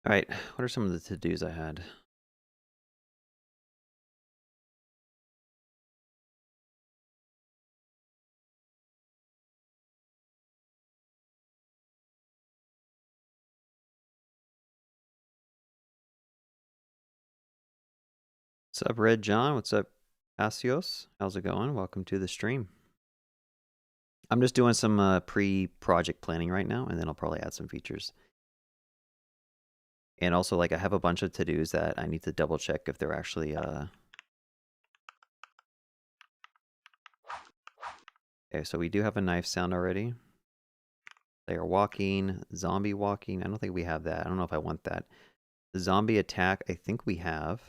All right, what are some of the to-dos I had? What's up, Red John? What's up, Asios? How's it going? Welcome to the stream. I'm just doing some pre-project planning right now, and then I'll probably add some features. And also, like, I have a bunch of to-dos that I need to double check if they're actually Okay, so we do have a knife sound already. They are walking, zombie walking. I don't think we have that. I don't know if I want that. The zombie attack, I think we have.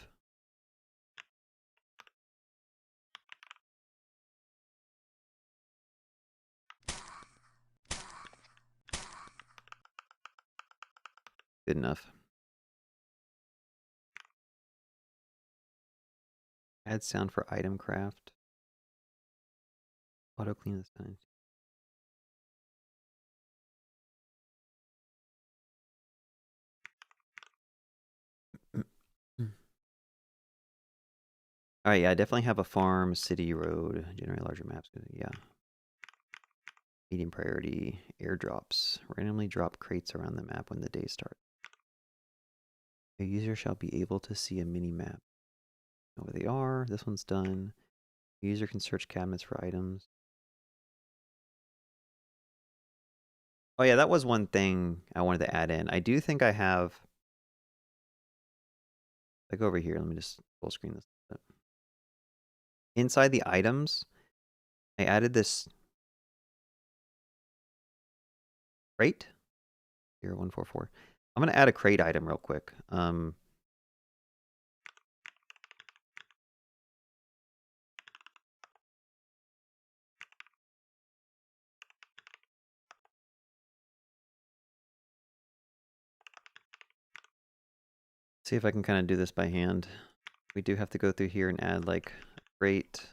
Good enough. Add sound for item craft. Auto clean this time. All right, yeah, I definitely have a farm, city, road, generate larger maps. Yeah. Medium priority, airdrops. Randomly drop crates around the map when the day starts. A user shall be able to see a mini map. Know where they are. This one's done. The user can search cabinets for items. Oh yeah, that was one thing I wanted to add in. I do think I have. Like over here, let me just full screen this. Inside the items, I added this crate. 0144. I'm gonna add a crate item real quick. See if I can kind of do this by hand. We do have to go through here and add like a crate.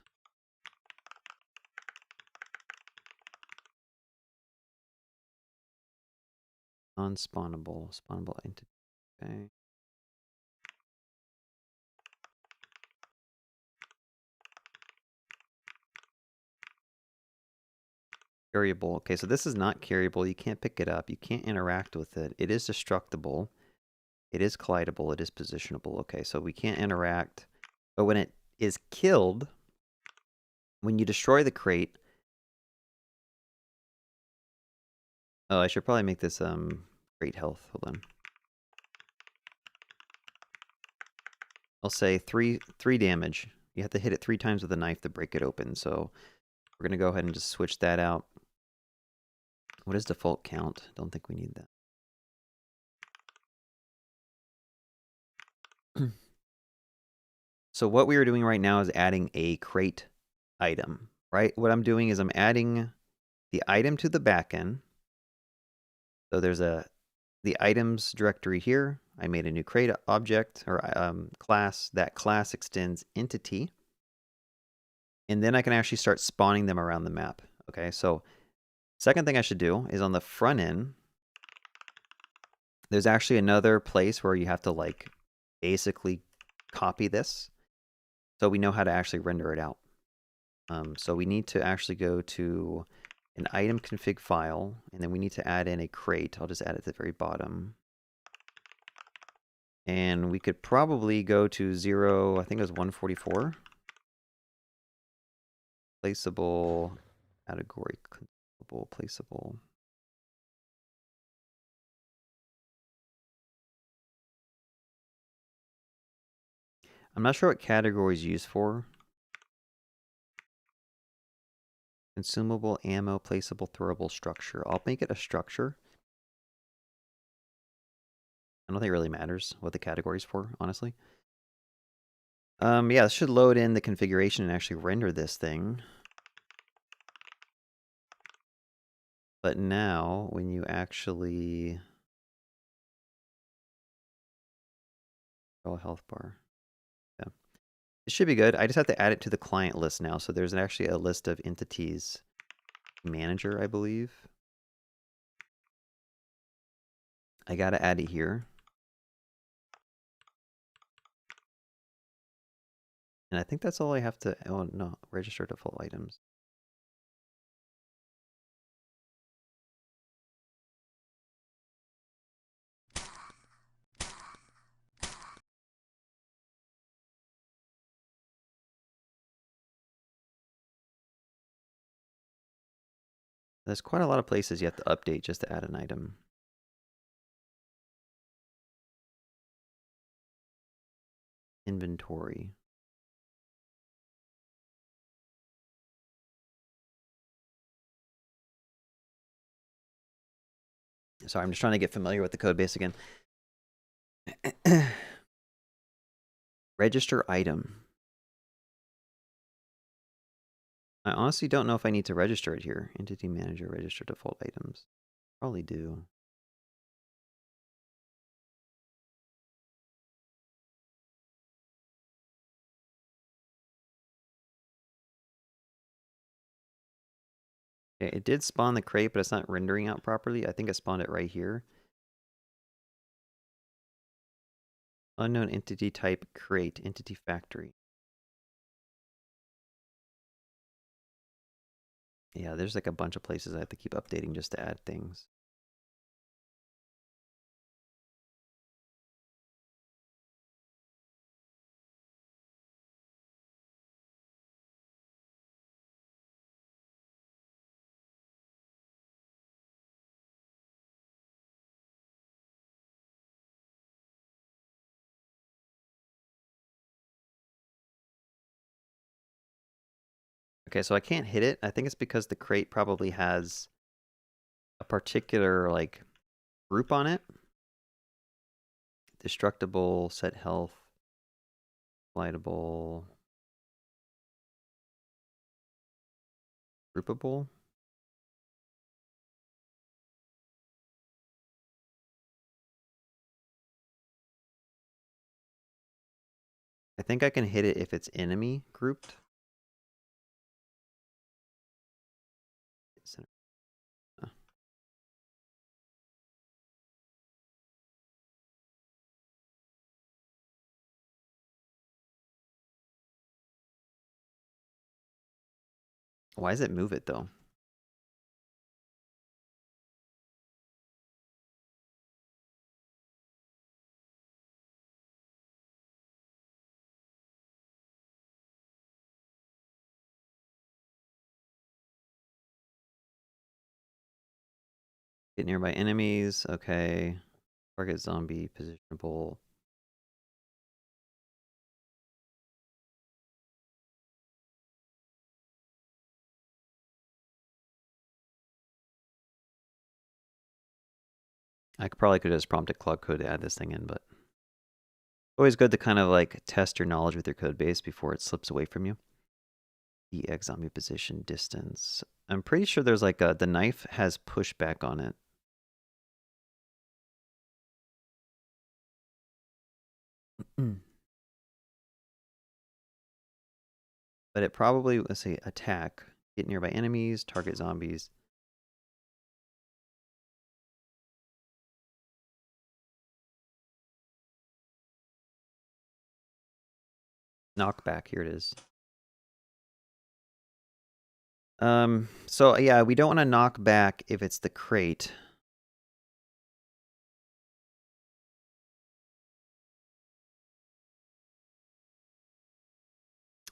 Non-spawnable, spawnable entity. Okay. Carryable. Okay, so this is not carryable. You can't pick it up. You can't interact with it. It is destructible. It is collidable. It is positionable. Okay, so we can't interact. But when it is killed, when you destroy the crate. Oh, I should probably make this crate health. Hold on. I'll say three damage. You have to hit it 3 times with a knife to break it open. So we're gonna go ahead and just switch that out. What is default count? Don't think we need that. So what we are doing right now is adding a crate item, right? What I'm doing is I'm adding the item to the backend. So there's the items directory here. I made a new crate object or class. That class extends entity. And then I can actually start spawning them around the map. Okay, so second thing I should do is on the front end, there's actually another place where you have to like basically copy this. So we know how to actually render it out. So we need to actually go to an item config file, and then we need to add in a crate. I'll just add it to the very bottom. And we could probably go to 0, I think it was 144. Placeable, category, consumable, placeable. I'm not sure what category is used for. Consumable, ammo, placeable, throwable, structure. I'll make it a structure. I don't think it really matters what the category is for, honestly. Yeah, this should load in the configuration and actually render this thing. But now, when you actually... health bar. Yeah. It should be good. I just have to add it to the client list now. So there's actually a list of entities manager, I believe. I gotta add it here. And I think that's all I have to, oh no, register default items. There's quite a lot of places you have to update just to add an item. Inventory. Sorry, I'm just trying to get familiar with the code base again. Register item. I honestly don't know if I need to register it here. Entity manager, register default items. Probably do. Okay, it did spawn the crate, but it's not rendering out properly. I think it spawned it right here. Unknown entity type crate, entity factory. Yeah, there's like a bunch of places I have to keep updating just to add things. Okay, so I can't hit it. I think it's because the crate probably has a particular like group on it. Destructible, set health, flightable, groupable. I think I can hit it if it's enemy grouped. Why does it move it though? Get nearby enemies. Okay. Target zombie positionable. I probably could have just prompted Cloud Code to add this thing in, but always good to kind of like test your knowledge with your code base before it slips away from you. EX zombie position distance. I'm pretty sure there's like the knife has pushback on it. But it probably, let's see, attack. Get nearby enemies, target zombies. Knockback, here it is. So yeah, we don't want to knock back if it's the crate.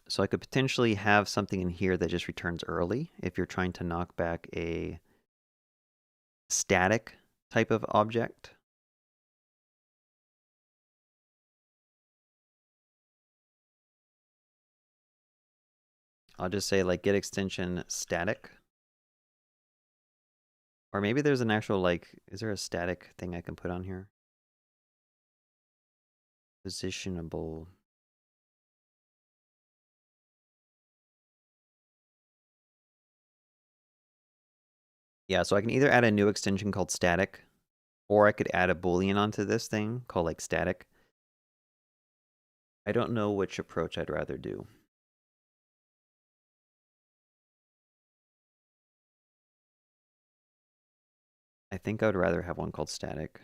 So I could potentially have something in here that just returns early if you're trying to knock back a static type of object. I'll just say like get extension static. Or maybe there's an actual like, is there a static thing I can put on here? Positionable. Yeah, so I can either add a new extension called static, or I could add a boolean onto this thing called like static. I don't know which approach I'd rather do. I think I would rather have one called static.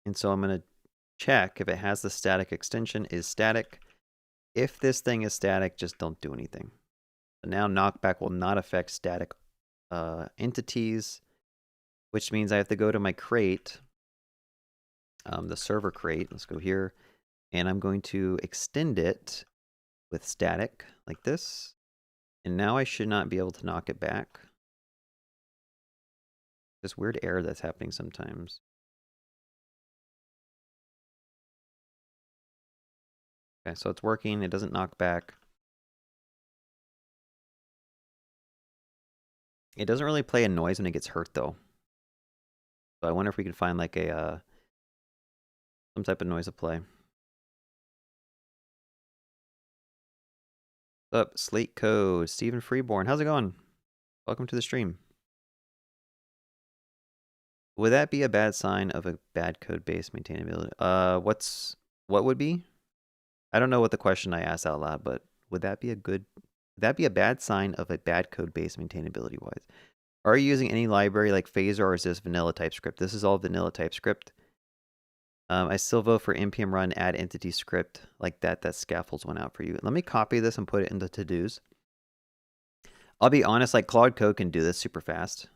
And so I'm going to check if it has the static extension is static. If this thing is static, just don't do anything. So now knockback will not affect static entities, which means I have to go to my crate, the server crate. Let's go here, and I'm going to extend it with static like this. And now I should not be able to knock it back. This weird error that's happening sometimes. Okay, so it's working. It doesn't knock back. It doesn't really play a noise when it gets hurt, though. So I wonder if we can find like a some type of noise to play. What's up, Slate Code, Stephen Freeborn. How's it going? Welcome to the stream. Would that be a bad sign of a bad code base maintainability? What would be? I don't know what the question I asked out loud, but would that be a bad sign of a bad code base maintainability wise? Are you using any library like Phaser, or is this vanilla TypeScript? This is all vanilla TypeScript. I still vote for npm run add entity script like that. That scaffolds one out for you. Let me copy this and put it into to-dos. I'll be honest, like Claude Code can do this super fast.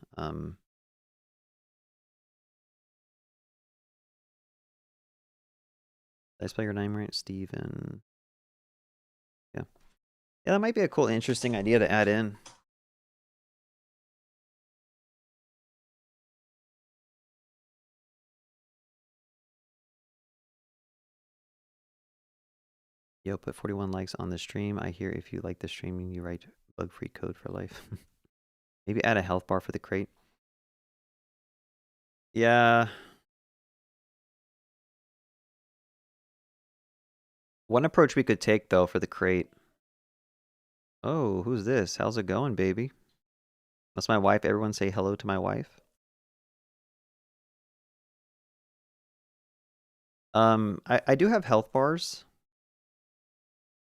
Did I spell your name right? Steven. Yeah. Yeah, that might be a cool, interesting idea to add in. Yo, put 41 likes on the stream. I hear if you like the streaming, you write bug-free code for life. Maybe add a health bar for the crate. Yeah. One approach we could take, though, for the crate. Oh, who's this? How's it going, baby? That's my wife. Everyone say hello to my wife. I do have health bars,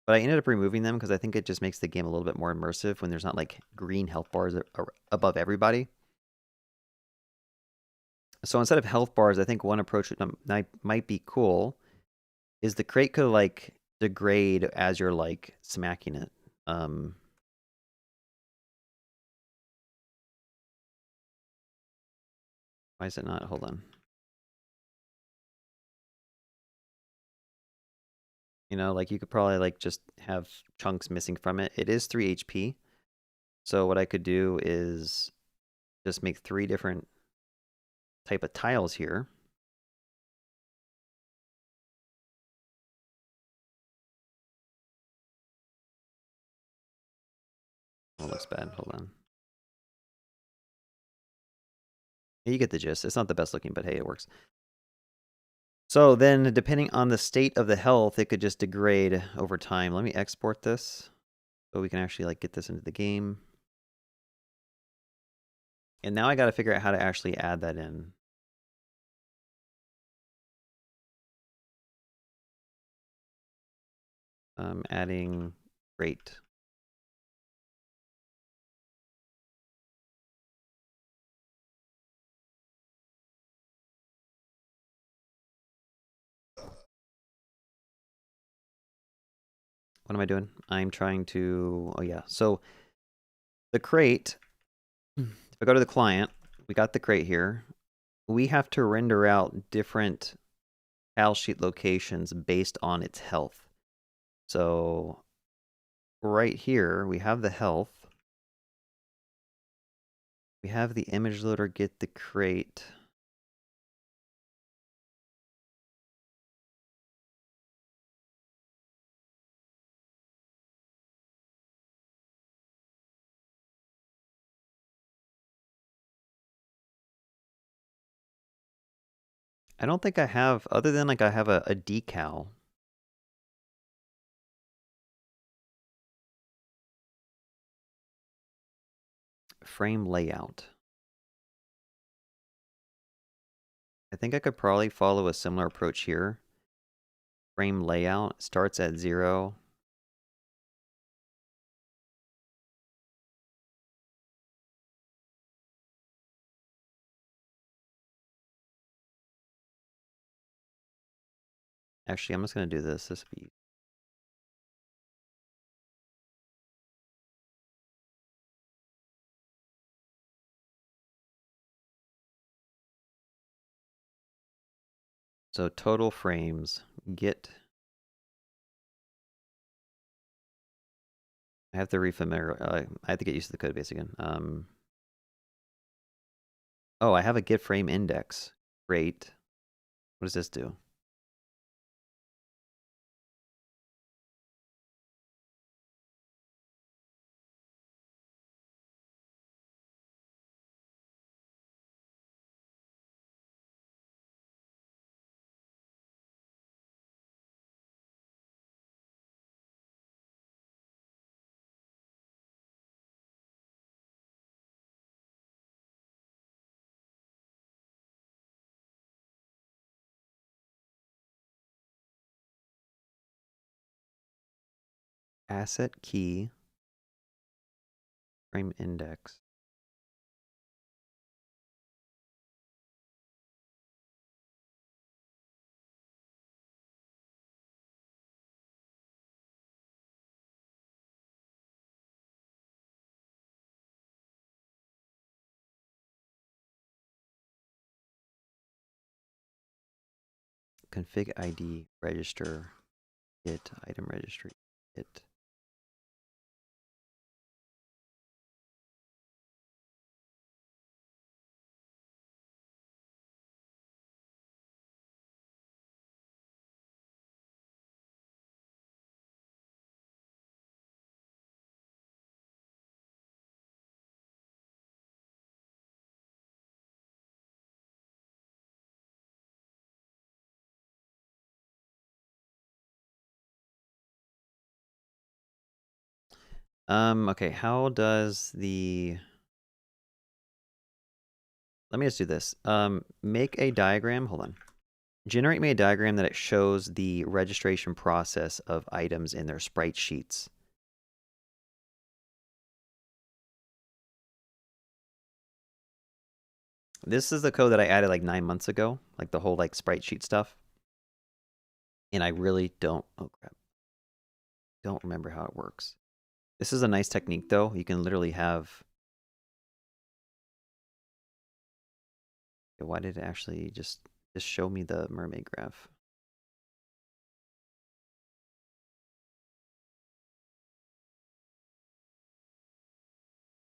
but I ended up removing them because I think it just makes the game a little bit more immersive when there's not like green health bars above everybody. So instead of health bars, I think one approach that might be cool is the crate could like degrade as you're like smacking it. Why is it not? Hold on. You know, like you could probably like just have chunks missing from it. It is 3 HP. So what I could do is just make 3 different type of tiles here. Oh, it looks bad. Hold on. You get the gist. It's not the best looking, but hey, it works. So then, depending on the state of the health, it could just degrade over time. Let me export this so we can actually like get this into the game. And now I got to figure out how to actually add that in. Adding rate. What am I doing? I'm trying to, oh yeah. So the crate, if I go to the client, we got the crate here. We have to render out different tile sheet locations based on its health. So right here, we have the health. We have the image loader get the crate. I don't think I have, other than like I have a decal. Frame layout. I think I could probably follow a similar approach here. Frame layout starts at 0. Actually, I'm just going to do this. This will be so total frames get. I have to refamiliar. I have to get used to the code base again. Oh, I have a get frame index. Great. What does this do? Asset key frame index. Config ID register get item registry get. Okay, how does the... Let me just do this. Make a diagram, hold on. Generate me a diagram that it shows the registration process of items in their sprite sheets. This is the code that I added like 9 months ago, like the whole like sprite sheet stuff. And I really don't, oh crap, don't remember how it works. This is a nice technique though. You can literally have, why did it actually just show me the mermaid graph?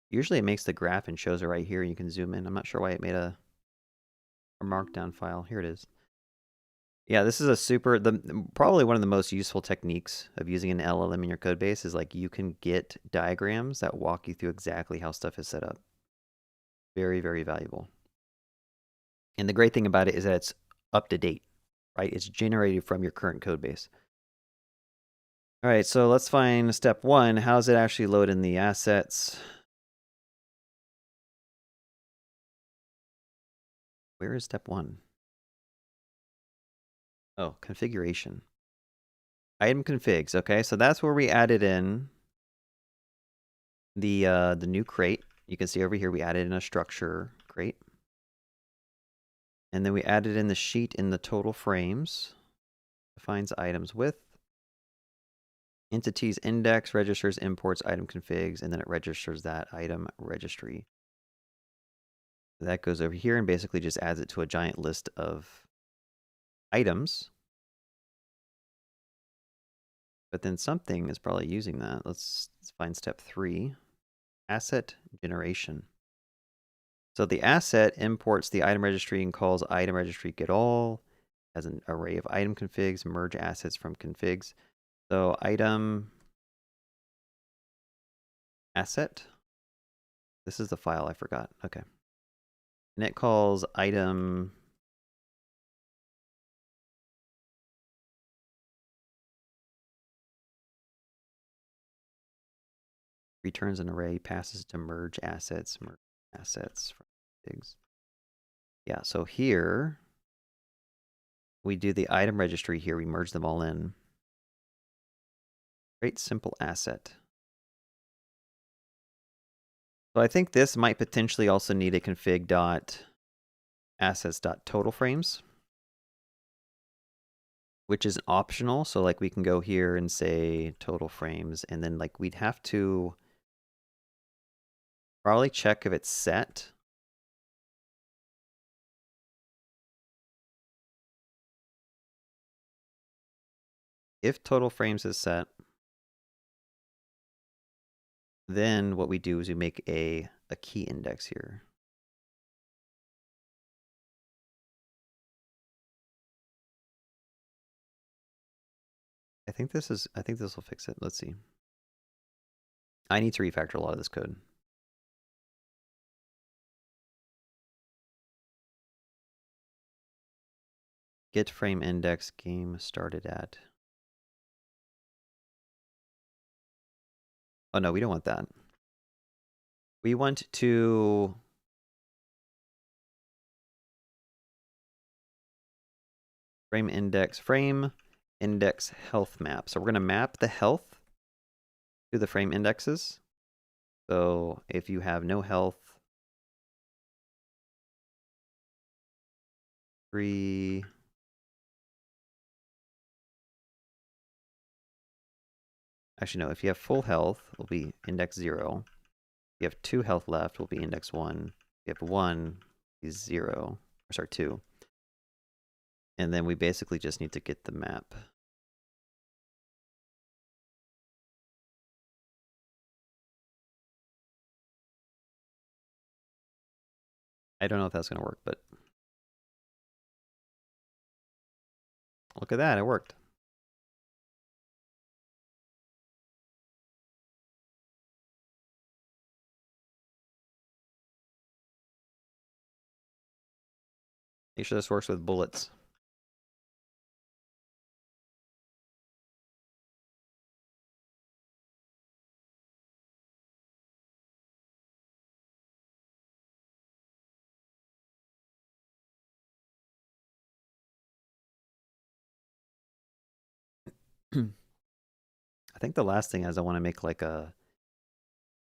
Usually it makes the graph and shows it right here. You can zoom in. I'm not sure why it made a markdown file. Here it is. Yeah, this is a super, probably one of the most useful techniques of using an LLM in your code base is like you can get diagrams that walk you through exactly how stuff is set up. Very, very valuable. And the great thing about it is that it's up to date, right? It's generated from your current code base. All right, so let's find step 1. How does it actually load in the assets? Where is step 1? Oh, configuration. Item configs. Okay, so that's where we added in the new crate. You can see over here we added in a structure crate. And then we added in the sheet in the total frames. Defines items with. Entities index registers imports item configs, and then it registers that item registry. That goes over here and basically just adds it to a giant list of items. But then something is probably using that. Let's find step 3, asset generation. So the asset imports the item registry and calls item registry get all as an array of item configs, merge assets from configs. So item asset. This is the file I forgot. Okay. And it calls item returns an array, passes to merge assets from configs. Yeah, so here we do the item registry here. We merge them all in. Create simple asset. So I think this might potentially also need a config.assets.total frames. which is optional. So like we can go here and say total frames, and then like we'd have to probably check if it's set. If total frames is set, then what we do is we make a key index here. I think this will fix it. Let's see. I need to refactor a lot of this code. Get frame index game started at. Oh no, we don't want that. We want to frame index health map. So we're going to map the health to the frame indexes. So if you have no health, 3. Actually, no, if you have full health, it'll be index 0. If you have 2 health left, will be index 1. If you have 1, is 0. Or sorry, 2. And then we basically just need to get the map. I don't know if that's going to work, but look at that, it worked. Make sure this works with bullets. I think the last thing is I want to make like a,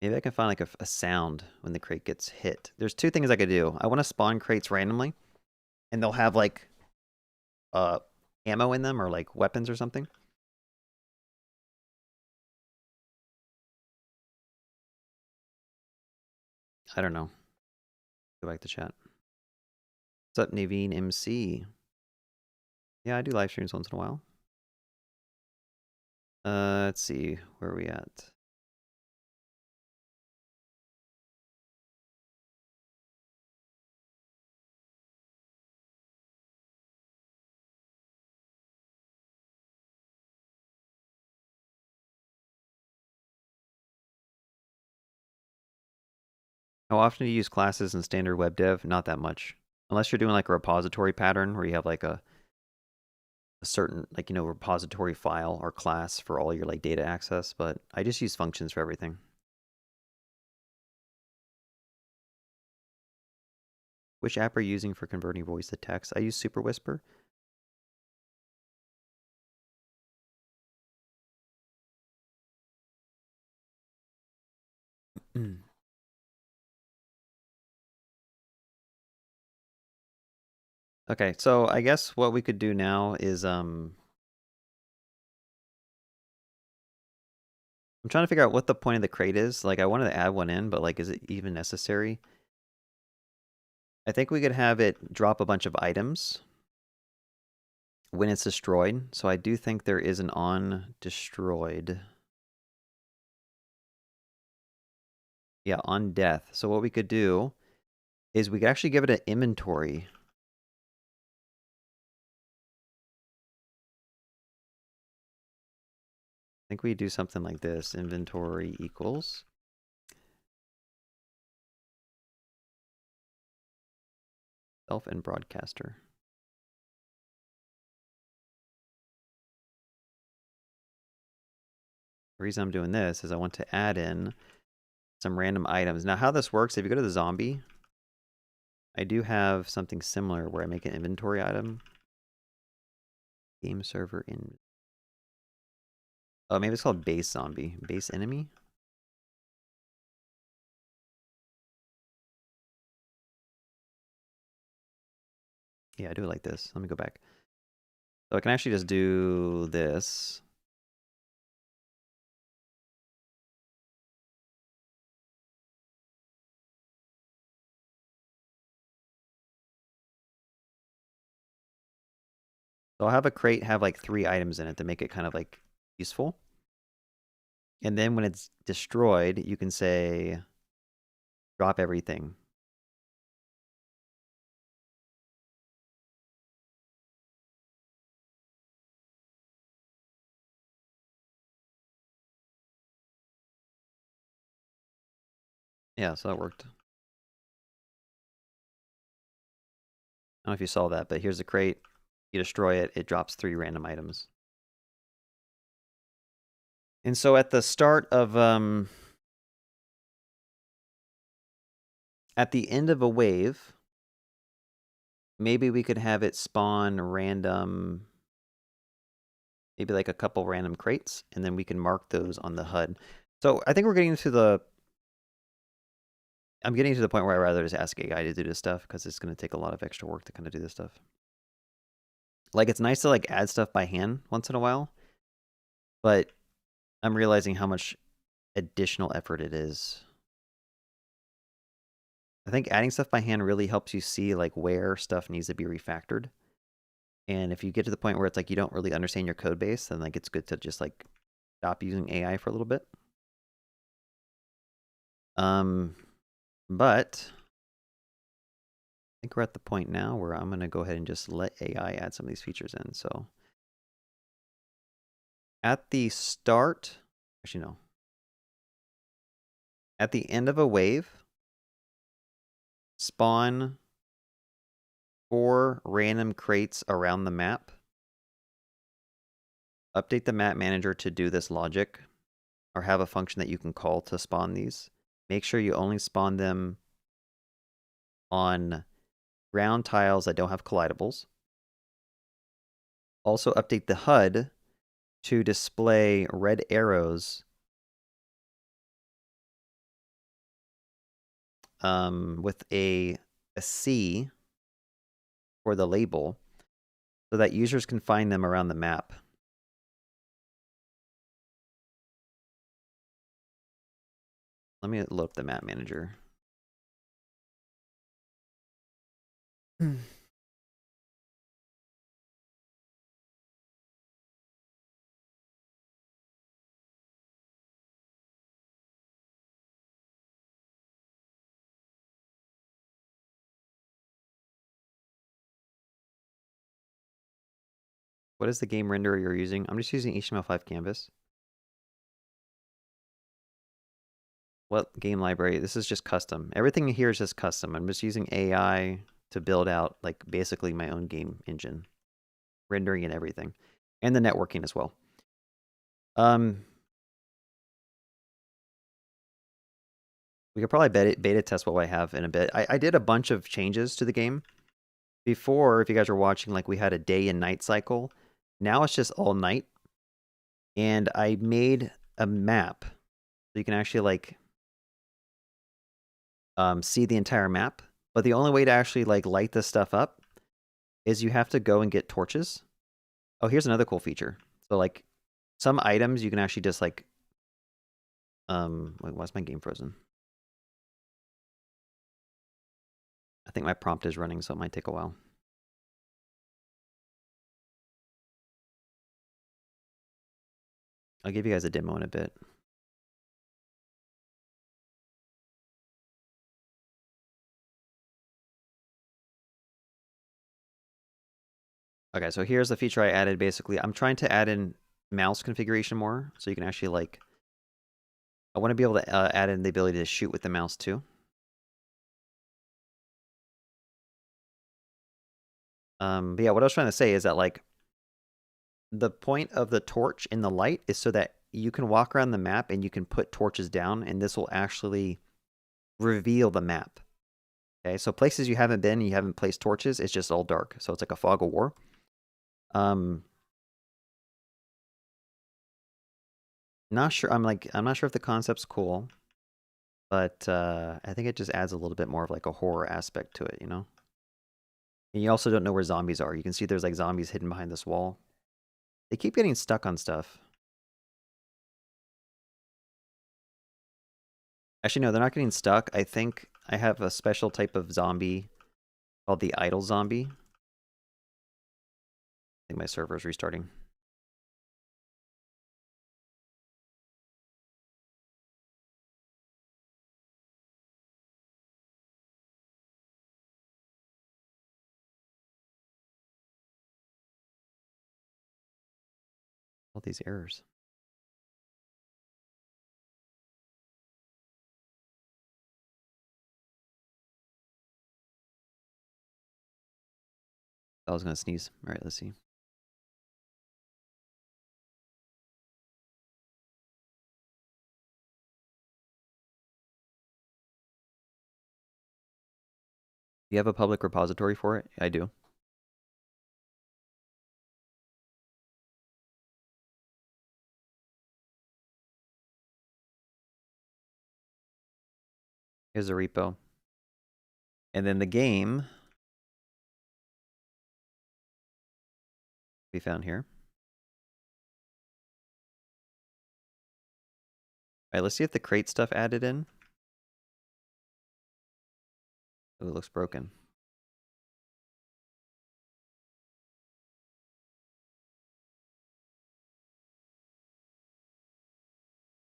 maybe I can find like a sound when the crate gets hit. There's 2 things I could do. I want to spawn crates randomly, and they'll have like ammo in them or like weapons or something. I don't know. Go back to chat. What's up, Naveen MC? Yeah, I do live streams once in a while. Let's see, where are we at? How often do you use classes in standard web dev? Not that much. Unless you're doing like a repository pattern where you have like a certain like, you know, repository file or class for all your like data access, but I just use functions for everything. Which app are you using for converting voice to text? I use Super Whisper. Okay, so I guess what we could do now is I'm trying to figure out what the point of the crate is. Like I wanted to add one in, but like is it even necessary? I think we could have it drop a bunch of items when it's destroyed. So I do think there is an on destroyed. Yeah, on death. So what we could do is we could actually give it an inventory. I think we do something like this. Inventory equals. Self and broadcaster. The reason I'm doing this is I want to add in some random items. Now how this works, if you go to the zombie, I do have something similar where I make an inventory item. Game server in. Oh, maybe it's called base zombie. Base enemy? Yeah, I do it like this. Let me go back. So I can actually just do this. So I'll have a crate have like 3 items in it to make it kind of like useful. And then when it's destroyed, you can say drop everything. Yeah, so that worked. I don't know if you saw that, but here's the crate. You destroy it, it drops 3 random items. And so at the start of at the end of a wave, maybe we could have it spawn random, maybe like a couple random crates, and then we can mark those on the HUD. So I think we're getting to the, I'm getting to the point where I'd rather just ask AI to do this stuff because it's going to take a lot of extra work to kind of do this stuff. Like, it's nice to like add stuff by hand once in a while, but I'm realizing how much additional effort it is. I think adding stuff by hand really helps you see like where stuff needs to be refactored. And if you get to the point where it's like you don't really understand your code base, then like it's good to just like stop using AI for a little bit. But I think we're at the point now where I'm going to go ahead and just let AI add some of these features in. So at the start, actually no, at the end of a wave, spawn 4 random crates around the map. Update the map manager to do this logic, or have a function that you can call to spawn these. Make sure you only spawn them on ground tiles that don't have collidables. Also update the HUD to display red arrows with a C for the label so that users can find them around the map. Let me load up the map manager. What is the game renderer you're using? I'm just using HTML5 Canvas. What game library? This is just custom. Everything here is just custom. I'm just using AI to build out like basically my own game engine, rendering and everything, and the networking as well. We could probably beta test what I have in a bit. I did a bunch of changes to the game. Before, if you guys were watching, like we had a day and night cycle. Now it's just all night. And I made a map so you can actually like see the entire map. But the only way to actually like light this stuff up is you have to go and get torches. Oh, here's another cool feature. So like some items you can actually just like wait, why's my game frozen? I think my prompt is running, so it might take a while. I'll give you guys a demo in a bit. Okay, so here's the feature I added. Basically, I'm trying to add in mouse configuration more, so you can actually like, I want to be able to add in the ability to shoot with the mouse too. But yeah, what I was trying to say is that like, the point of the torch in the light is so that you can walk around the map and you can put torches down, and this will actually reveal the map. Okay, so places you haven't been, you haven't placed torches, it's just all dark. So it's like a fog of war. Not sure. I'm not sure if the concept's cool, but I think it just adds a little bit more of like a horror aspect to it, you know? And you also don't know where zombies are. You can see there's like zombies hidden behind this wall. They keep getting stuck on stuff. Actually, no, they're not getting stuck. I think I have a special type of zombie called the idle zombie. I think my server's restarting. All these errors. I was gonna sneeze. All right, let's see. You have a public repository for it? I do. Here's a repo. And then the game we found here. All right, let's see if the crate stuff added in. Oh, it looks broken.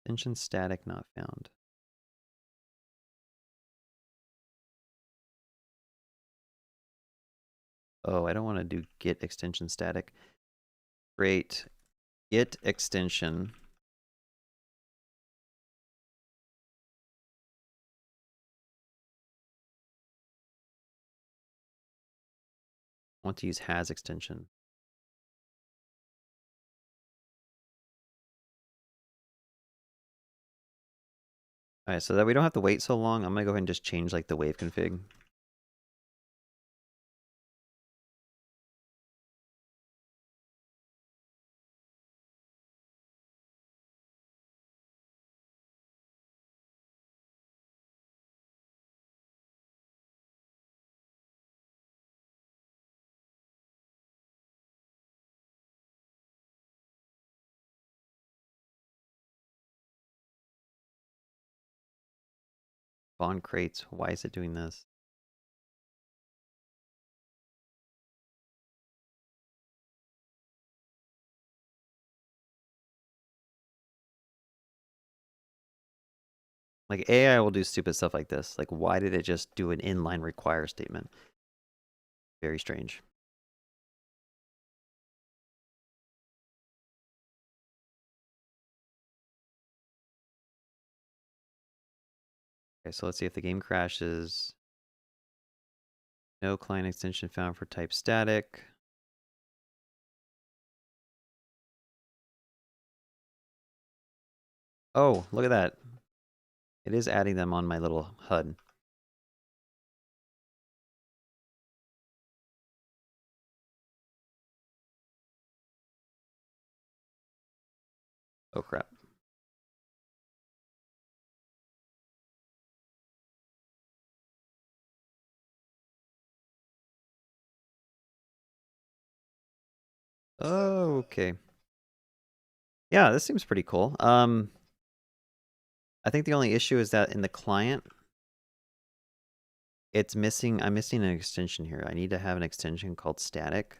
Extension static not found. Oh, I don't want to do git extension static. Create git extension. I want to use has extension. All right, so that we don't have to wait so long, I'm gonna go ahead and just change like the wave config. Spawn crates. Why is it doing this? Like AI will do stupid stuff like this. Like, why did it just do an inline require statement? Very strange. Okay, so let's see if the game crashes. No client extension found for type static. Oh, look at that. It is adding them on my little HUD. Oh, crap. Oh, okay. Yeah, this seems pretty cool. I think the only issue is that in the client, it's missing. I'm missing an extension here. I need to have an extension called static.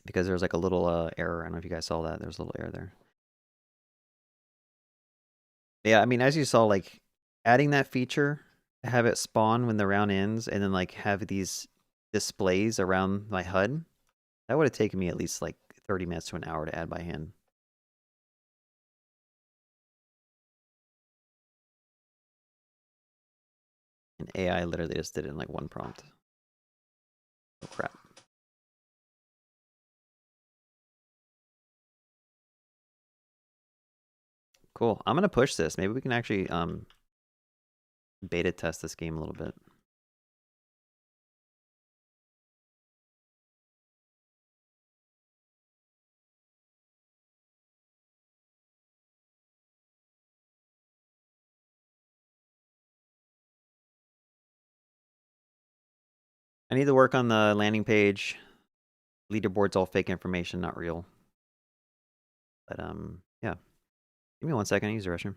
Because there's like a little error. I don't know if you guys saw that. There's a little error there. Yeah, I mean, as you saw, like adding that feature, have it spawn when the round ends, and then like have these displays around my HUD, that would have taken me at least like 30 minutes to an hour to add by hand. And AI literally just did it in like one prompt. Oh crap. Cool. I'm gonna push this. Maybe we can actually beta test this game a little bit. I need to work on the landing page. Leaderboard's all fake information, not real. But yeah. Give me 1 second. I use the restroom.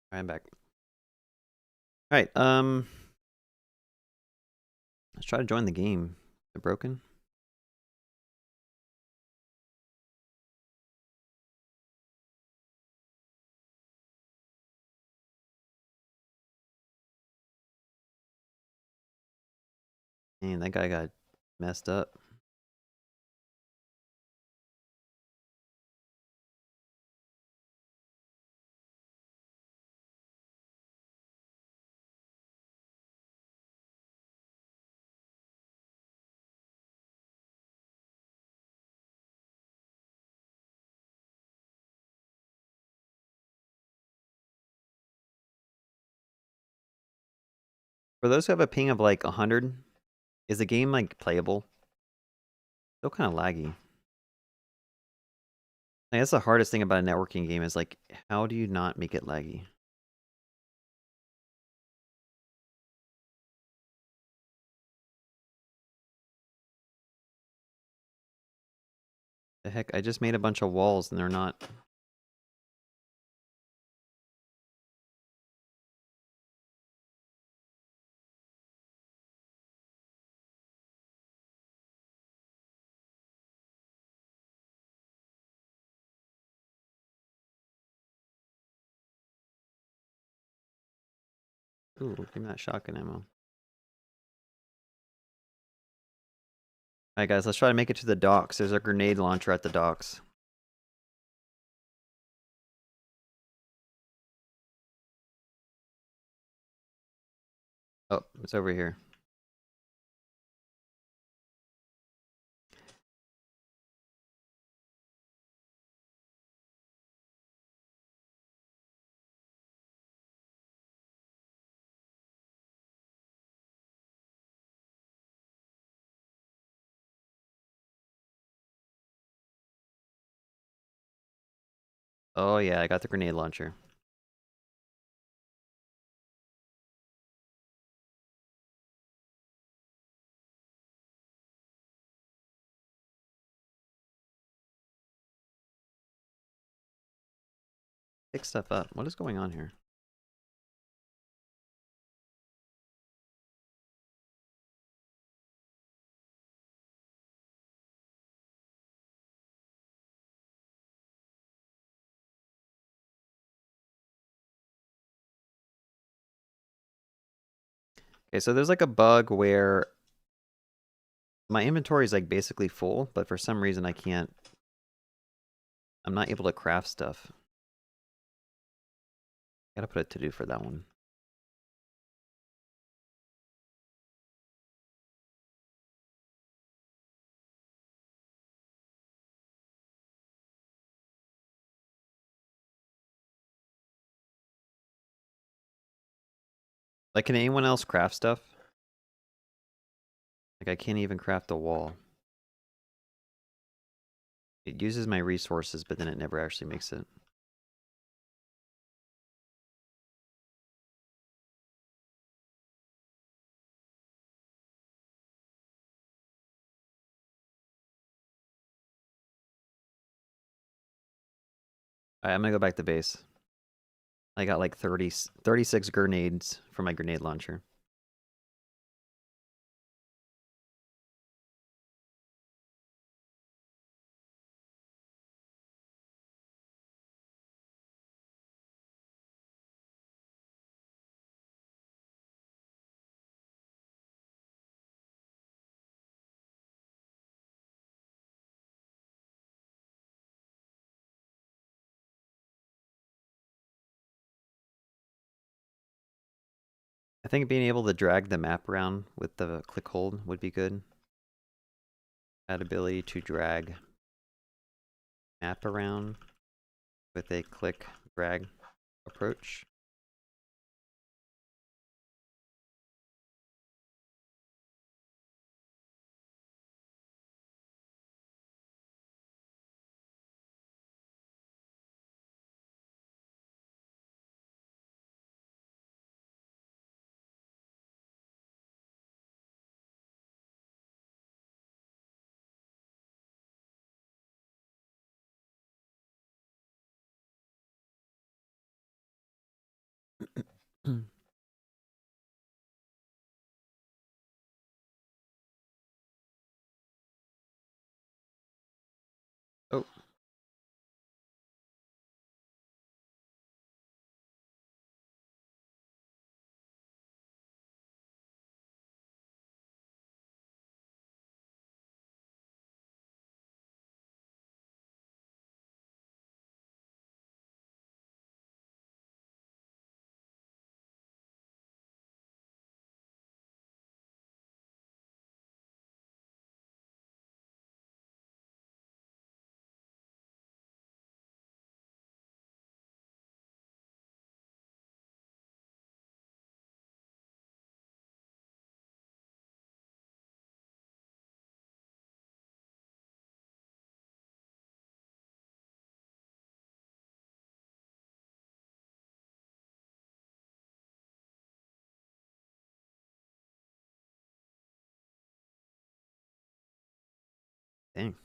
All right, I'm back. All right, let's try to join the game. Is it broken? Man, that guy got messed up. For those who have a ping of like 100, is the game like playable? Still kind of laggy. Like, that's the hardest thing about a networking game is like, how do you not make it laggy? The heck, I just made a bunch of walls and they're not. Ooh, give me that shotgun ammo. Alright guys, let's try to make it to the docks. There's a grenade launcher at the docks. Oh, it's over here. Oh yeah, I got the grenade launcher. Pick stuff up. What is going on here? Okay, so there's like a bug where my inventory is like basically full, but for some reason I'm not able to craft stuff. Gotta put a to-do for that one. Like, can anyone else craft stuff? Like, I can't even craft a wall. It uses my resources, but then it never actually makes it. Alright, I'm gonna go back to base. I got like 36 grenades from my grenade launcher. I think being able to drag the map around with the click hold would be good. Add ability to drag map around with a click drag approach. Oh. Dang.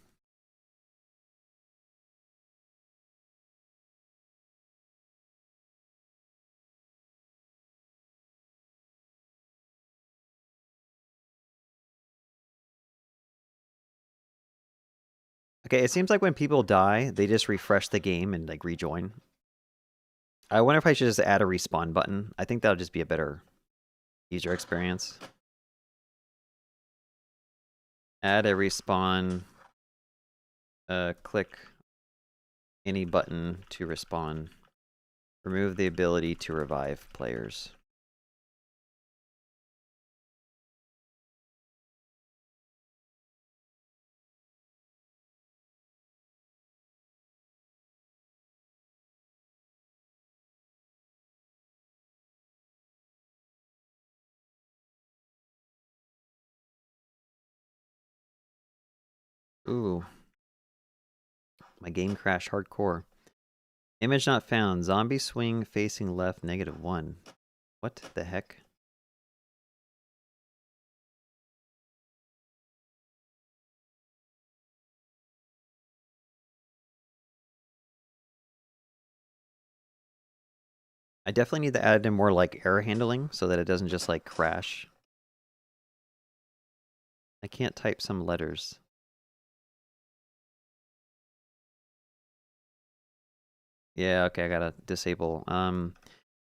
Okay, it seems like when people die, they just refresh the game and like rejoin. I wonder if I should just add a respawn button. I think that'll just be a better user experience. Add a respawn. Click any button to respawn. Remove the ability to revive players. Ooh. My game crashed hardcore. Image not found. Zombie swing facing left -1. What the heck? I definitely need to add in more like error handling so that it doesn't just like crash. I can't type some letters. Yeah, okay, I gotta disable.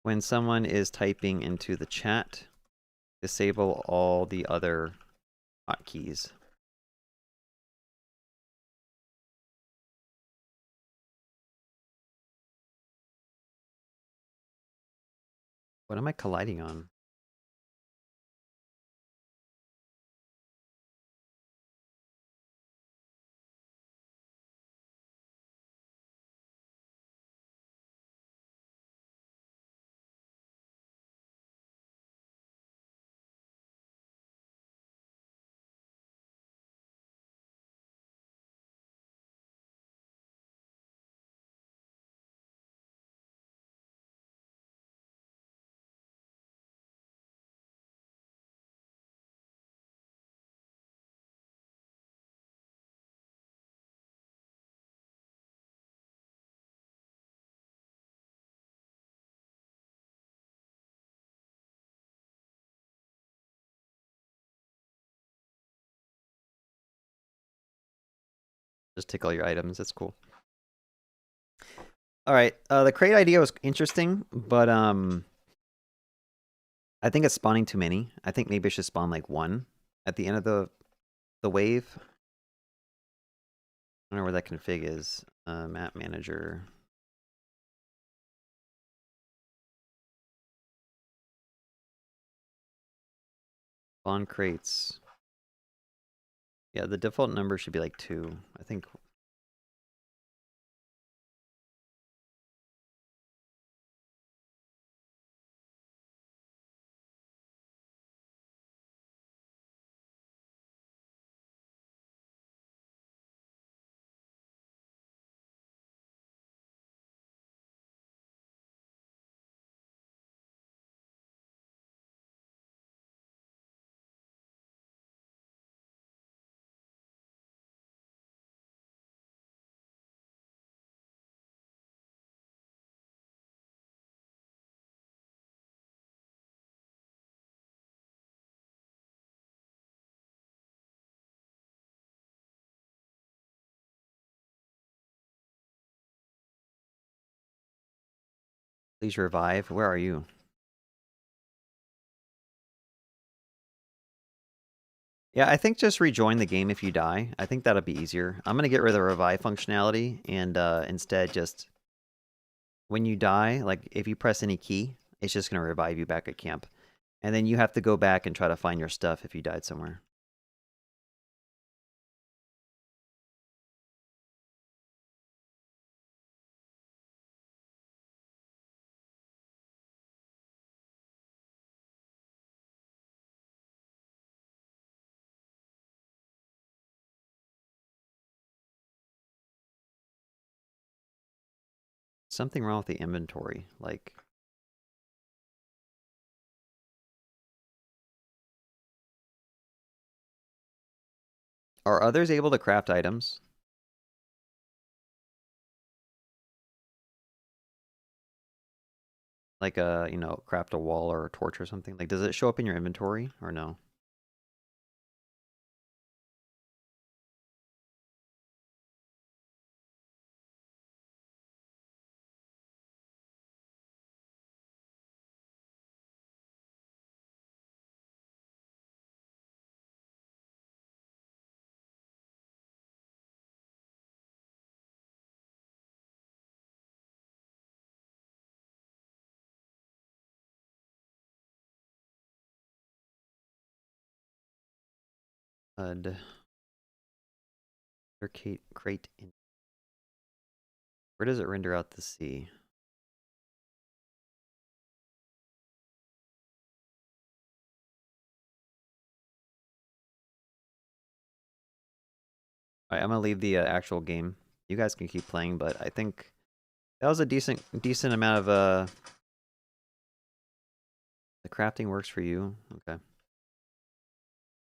When someone is typing into the chat, disable all the other hotkeys. What am I colliding on? Just take all your items. That's cool. All right. The crate idea was interesting, but I think it's spawning too many. I think maybe I should spawn like one at the end of the wave. I don't know where that config is. Map manager. Spawn crates. Yeah, the default number should be like 2. I think. Please revive. Where are you? Yeah, I think just rejoin the game if you die. I think that'll be easier. I'm gonna get rid of the revive functionality and instead just when you die, like if you press any key, it's just gonna revive you back at camp. And then you have to go back and try to find your stuff if you died somewhere. Something wrong with the inventory, like are others able to craft items? Like you know, craft a wall or a torch or something? Like does it show up in your inventory or no? Crate in. Where does it render out the sea? Alright, I'm gonna leave the actual game. You guys can keep playing, but I think that was a decent amount of the crafting works for you. Okay.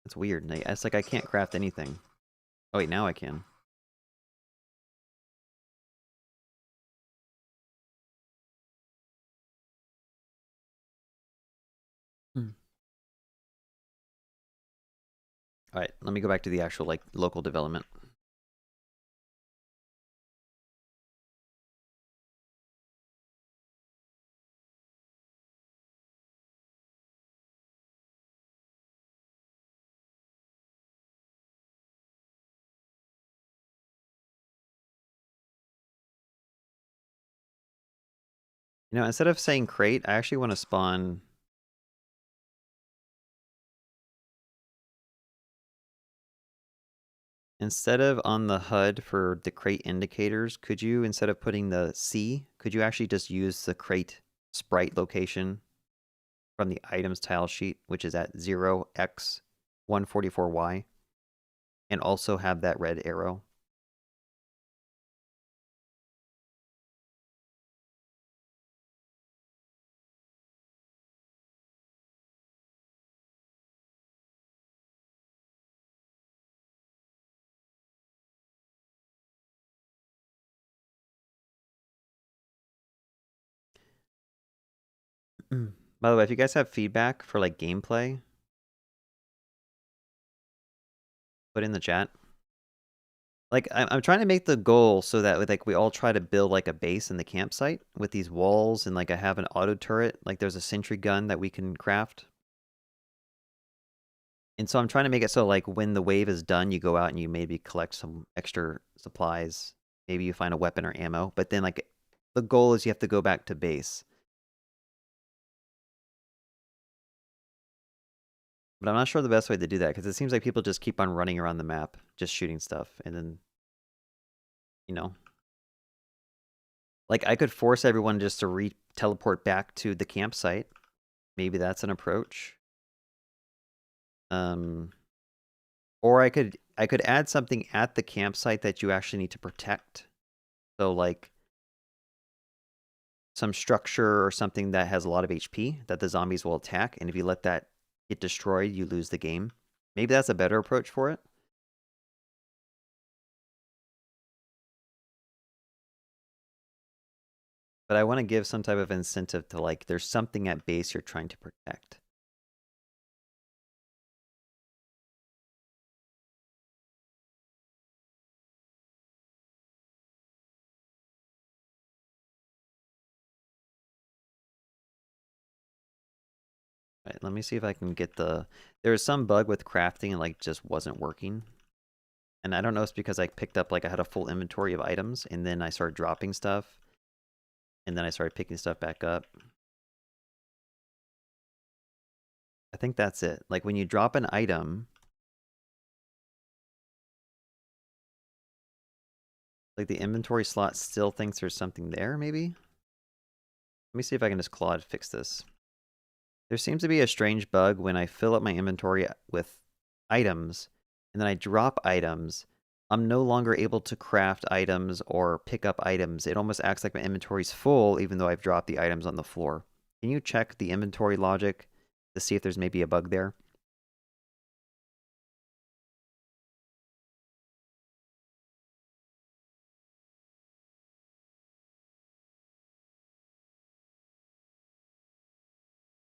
That's weird. It's like I can't craft anything. Oh wait, now I can. Alright, let me go back to the actual like local development. You know, instead of saying crate, I actually want to spawn. Instead of on the HUD for the crate indicators, could you, instead of putting the C, could you actually just use the crate sprite location from the items tile sheet, which is at 0x144y, and also have that red arrow? By the way, if you guys have feedback for like gameplay, put in the chat. Like I'm trying to make the goal so that like we all try to build like a base in the campsite with these walls, and like I have an auto turret, like there's a sentry gun that we can craft. And so I'm trying to make it so like when the wave is done, you go out and you maybe collect some extra supplies. Maybe you find a weapon or ammo, but then like the goal is you have to go back to base. But I'm not sure the best way to do that because it seems like people just keep on running around the map, just shooting stuff, and then, you know, like I could force everyone just to teleport back to the campsite. Maybe that's an approach. Or I could add something at the campsite that you actually need to protect. So like some structure or something that has a lot of HP that the zombies will attack, and if you let that get destroyed, you lose the game. Maybe that's a better approach for it. But I want to give some type of incentive to like there's something at base you're trying to protect. Right, let me see if I can get the... There was some bug with crafting and like just wasn't working. And I don't know if it's because I picked up like I had a full inventory of items and then I started dropping stuff. And then I started picking stuff back up. I think that's it. Like when you drop an item, like the inventory slot still thinks there's something there, maybe? Let me see if I can just Claude fix this. There seems to be a strange bug when I fill up my inventory with items, and then I drop items. I'm no longer able to craft items or pick up items. It almost acts like my inventory's full, even though I've dropped the items on the floor. Can you check the inventory logic to see if there's maybe a bug there?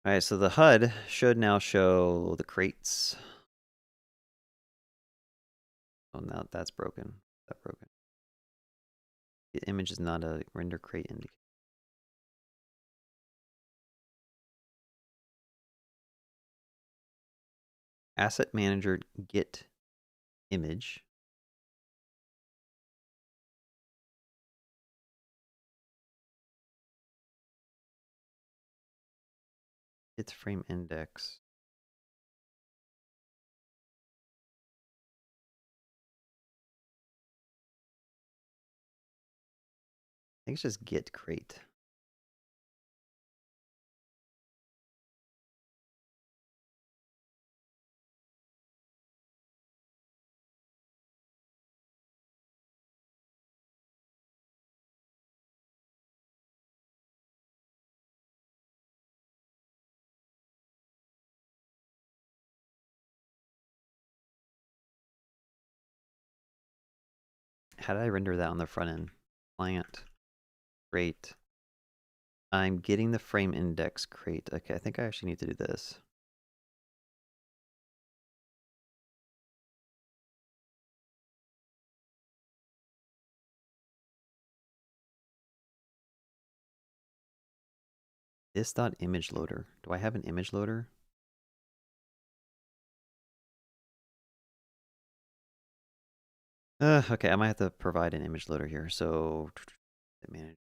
Alright, so the HUD should now show the crates. Oh, now that's broken. That's broken. The image is not a render crate indicator. Asset manager get image. It's frame index. I think it's just get crate. How did I render that on the front end? Client. Crate. I'm getting the frame index crate. Okay, I think I actually need to do this. This dot image loader. Do I have an image loader? Okay, I might have to provide an image loader here. So manage.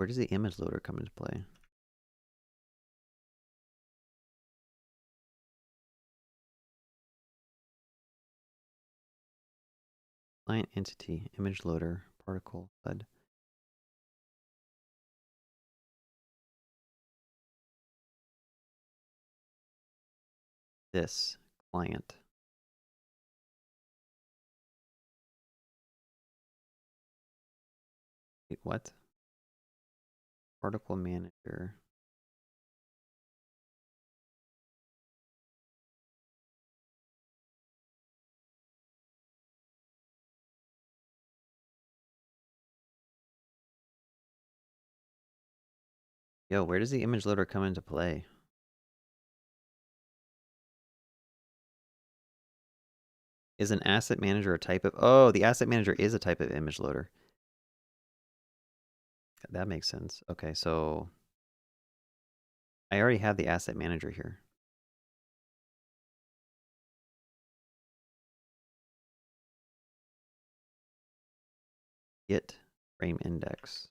Where does the image loader come into play? Client entity, image loader, particle, HUD. This client. Wait, what? Particle manager. Yo, where does the image loader come into play? Is an asset manager a type of... Oh, the asset manager is a type of image loader. That makes sense. Okay, so I already have the asset manager here. Get frame index.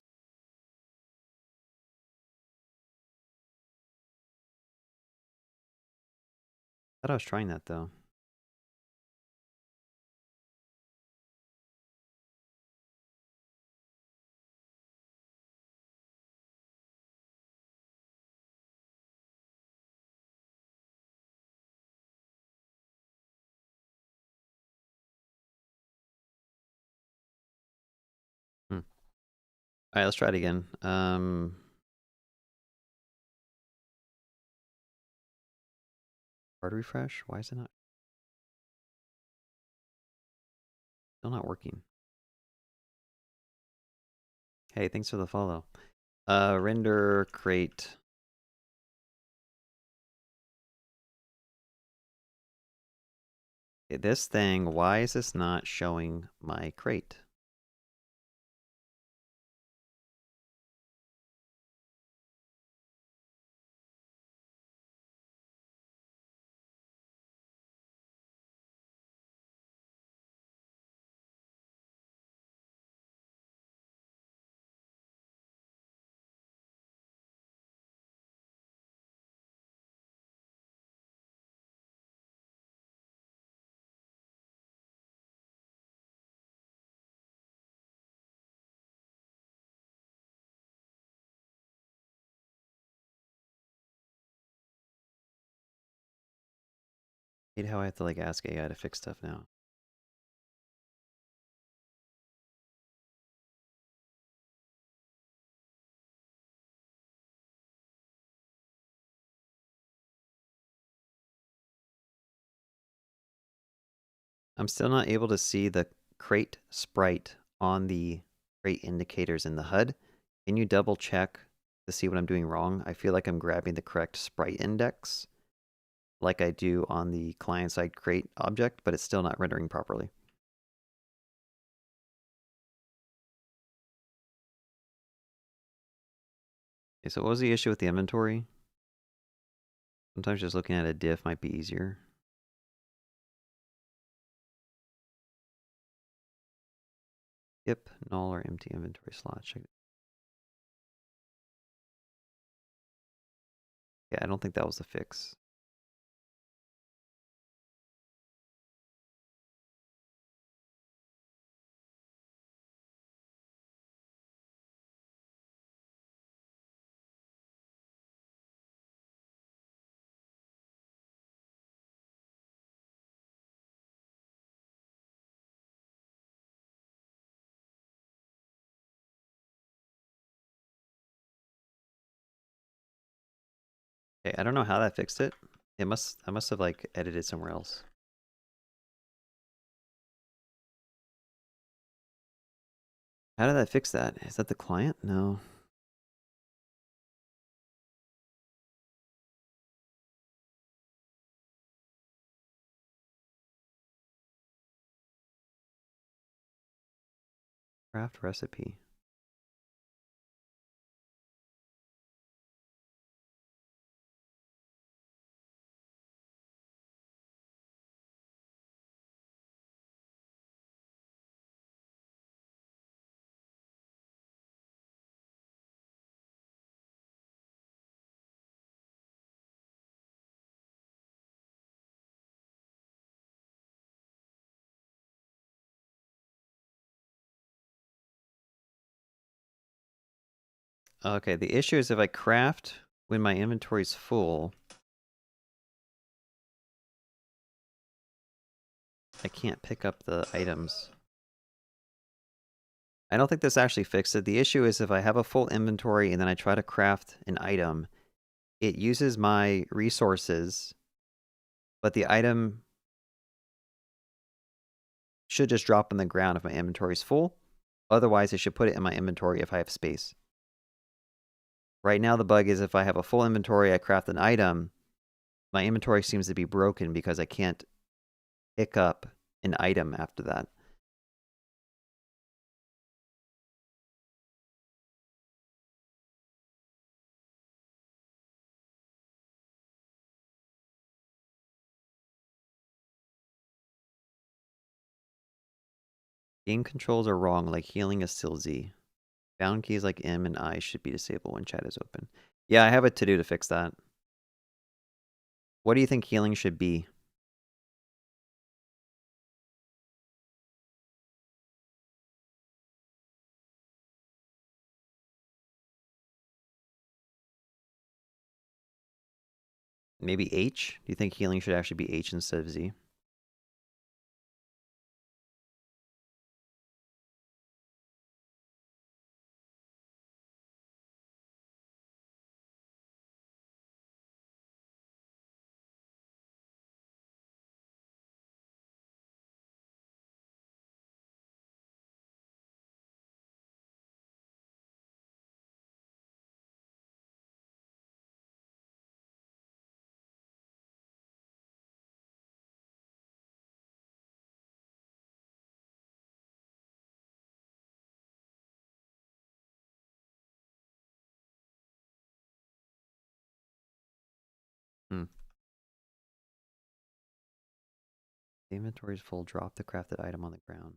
I thought I was trying that though. All right, let's try it again. Hard refresh? Why is it not? Still not working. Hey, thanks for the follow. Render crate. Okay, this thing, why is this not showing my crate? I hate how I have to like ask AI to fix stuff now. I'm still not able to see the crate sprite on the crate indicators in the HUD. Can you double check to see what I'm doing wrong? I feel like I'm grabbing the correct sprite index like I do on the client-side crate object, but it's still not rendering properly. Okay, so what was the issue with the inventory? Sometimes just looking at a diff might be easier. Yep, null or empty inventory slot. Check. Yeah, I don't think that was the fix. Okay, I don't know how that fixed it. I must have like edited somewhere else. How did that fix that? Is that the client? No. Craft recipe. Okay, the issue is if I craft when my inventory's full, I can't pick up the items. I don't think this actually fixed it. The issue is if I have a full inventory and then I try to craft an item, it uses my resources, but the item should just drop on the ground if my inventory is full. Otherwise, I should put it in my inventory if I have space. Right now, the bug is if I have a full inventory, I craft an item, my inventory seems to be broken because I can't pick up an item after that. Game controls are wrong, like healing is still Z. Bound keys like M and I should be disabled when chat is open. Yeah, I have a to-do to fix that. What do you think healing should be? Maybe H? Do you think healing should actually be H instead of Z? Hmm. The inventory is full. Drop the crafted item on the ground.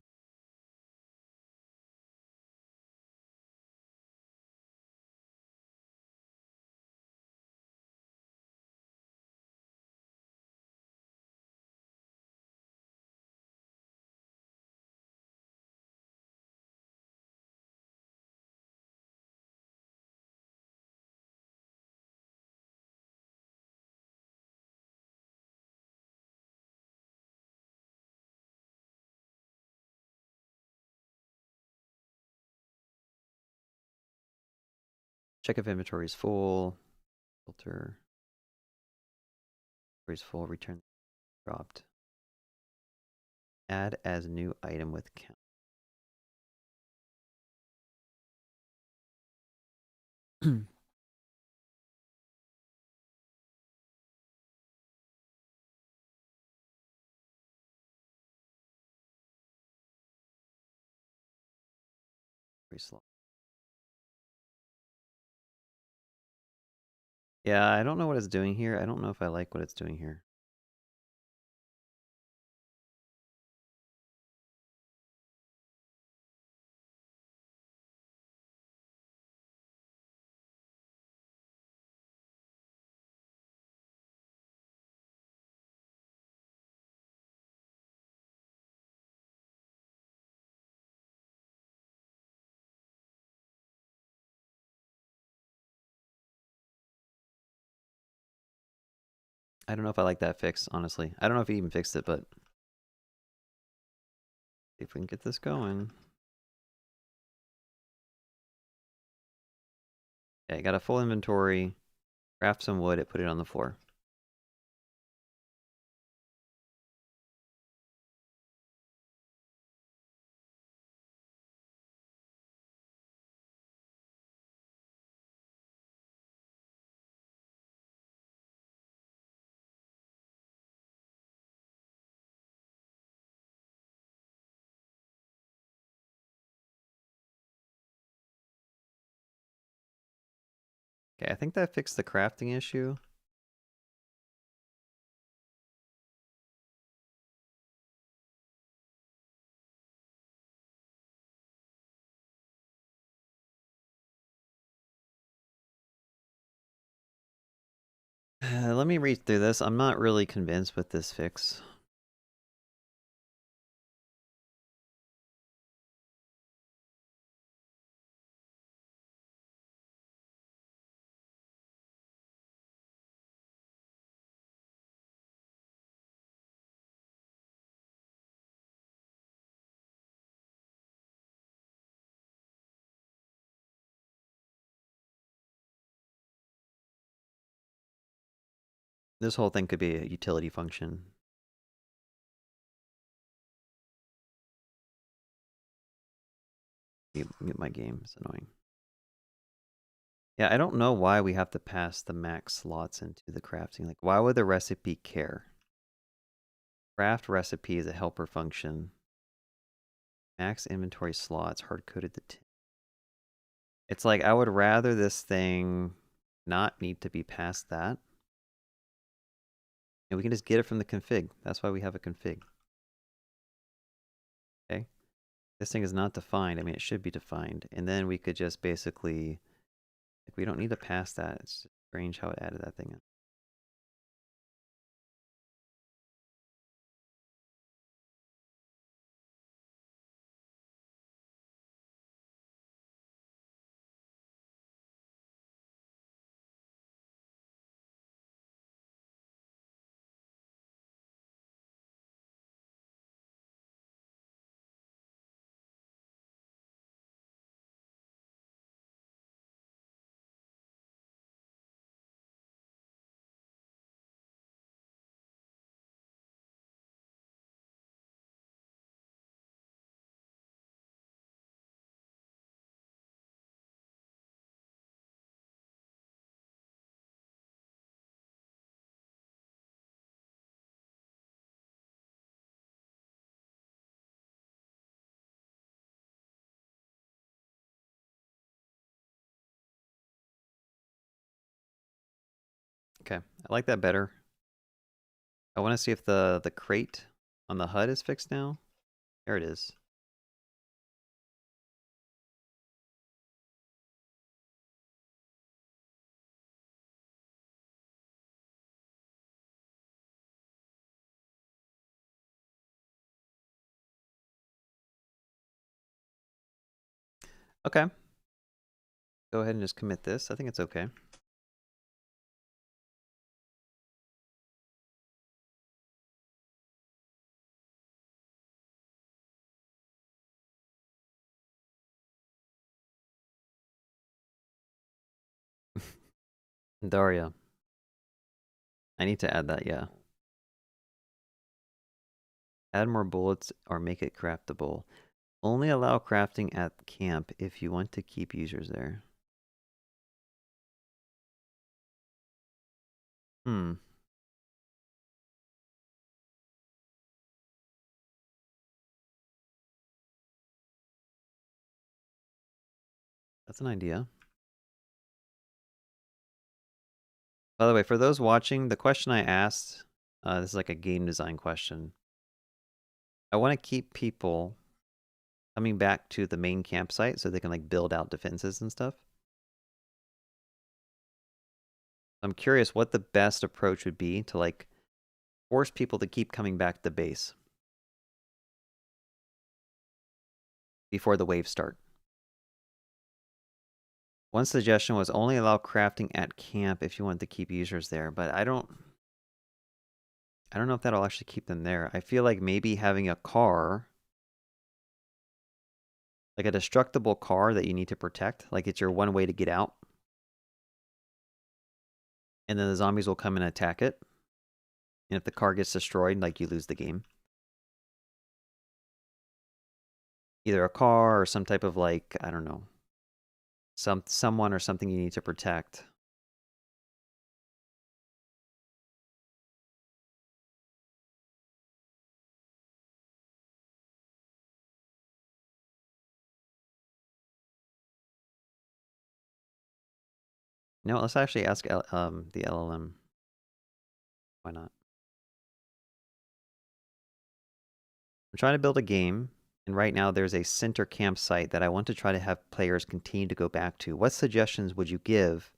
Check if inventory is full. Filter. Inventory is full. Return dropped. Add as new item with count. Very slow. Yeah, I don't know what it's doing here. I don't know if I like what it's doing here. I don't know if I like that fix, honestly. I don't know if he even fixed it, but if we can get this going. Yeah, I got a full inventory. Craft some wood, it put it on the floor. Okay, I think that fixed the crafting issue. Let me read through this. I'm not really convinced with this fix. This whole thing could be a utility function. Mute my game. It's annoying. Yeah, I don't know why we have to pass the max slots into the crafting. Like, why would the recipe care? Craft recipe is a helper function. Max inventory slots, hard-coded to 10. It's like, I would rather this thing not need to be past that. And we can just get it from the config. That's why we have a config. Okay. This thing is not defined. I mean, it should be defined. And then we could just basically, like, we don't need to pass that. It's just strange how it added that thing in. Okay, I like that better. I want to see if the crate on the HUD is fixed now. There it is. Okay. Go ahead and just commit this. I think it's okay. Daria. I need to add that, yeah. Add more bullets or make it craftable. Only allow crafting at camp if you want to keep users there. Hmm. That's an idea. By the way, for those watching, the question I asked, this is like a game design question. I want to keep people coming back to the main campsite so they can like build out defenses and stuff. I'm curious what the best approach would be to like force people to keep coming back to the base before the waves start. One suggestion was only allow crafting at camp if you want to keep users there, but I don't know if that'll actually keep them there. I feel like maybe having a car, like a destructible car that you need to protect, like it's your one way to get out. And then the zombies will come and attack it. And if the car gets destroyed, like you lose the game. Either a car or some type of like, I don't know, someone or something you need to protect. No, let's actually ask the LLM. Why not? I'm trying to build a game, and right now there's a center campsite that I want to try to have players continue to go back to. What suggestions would you give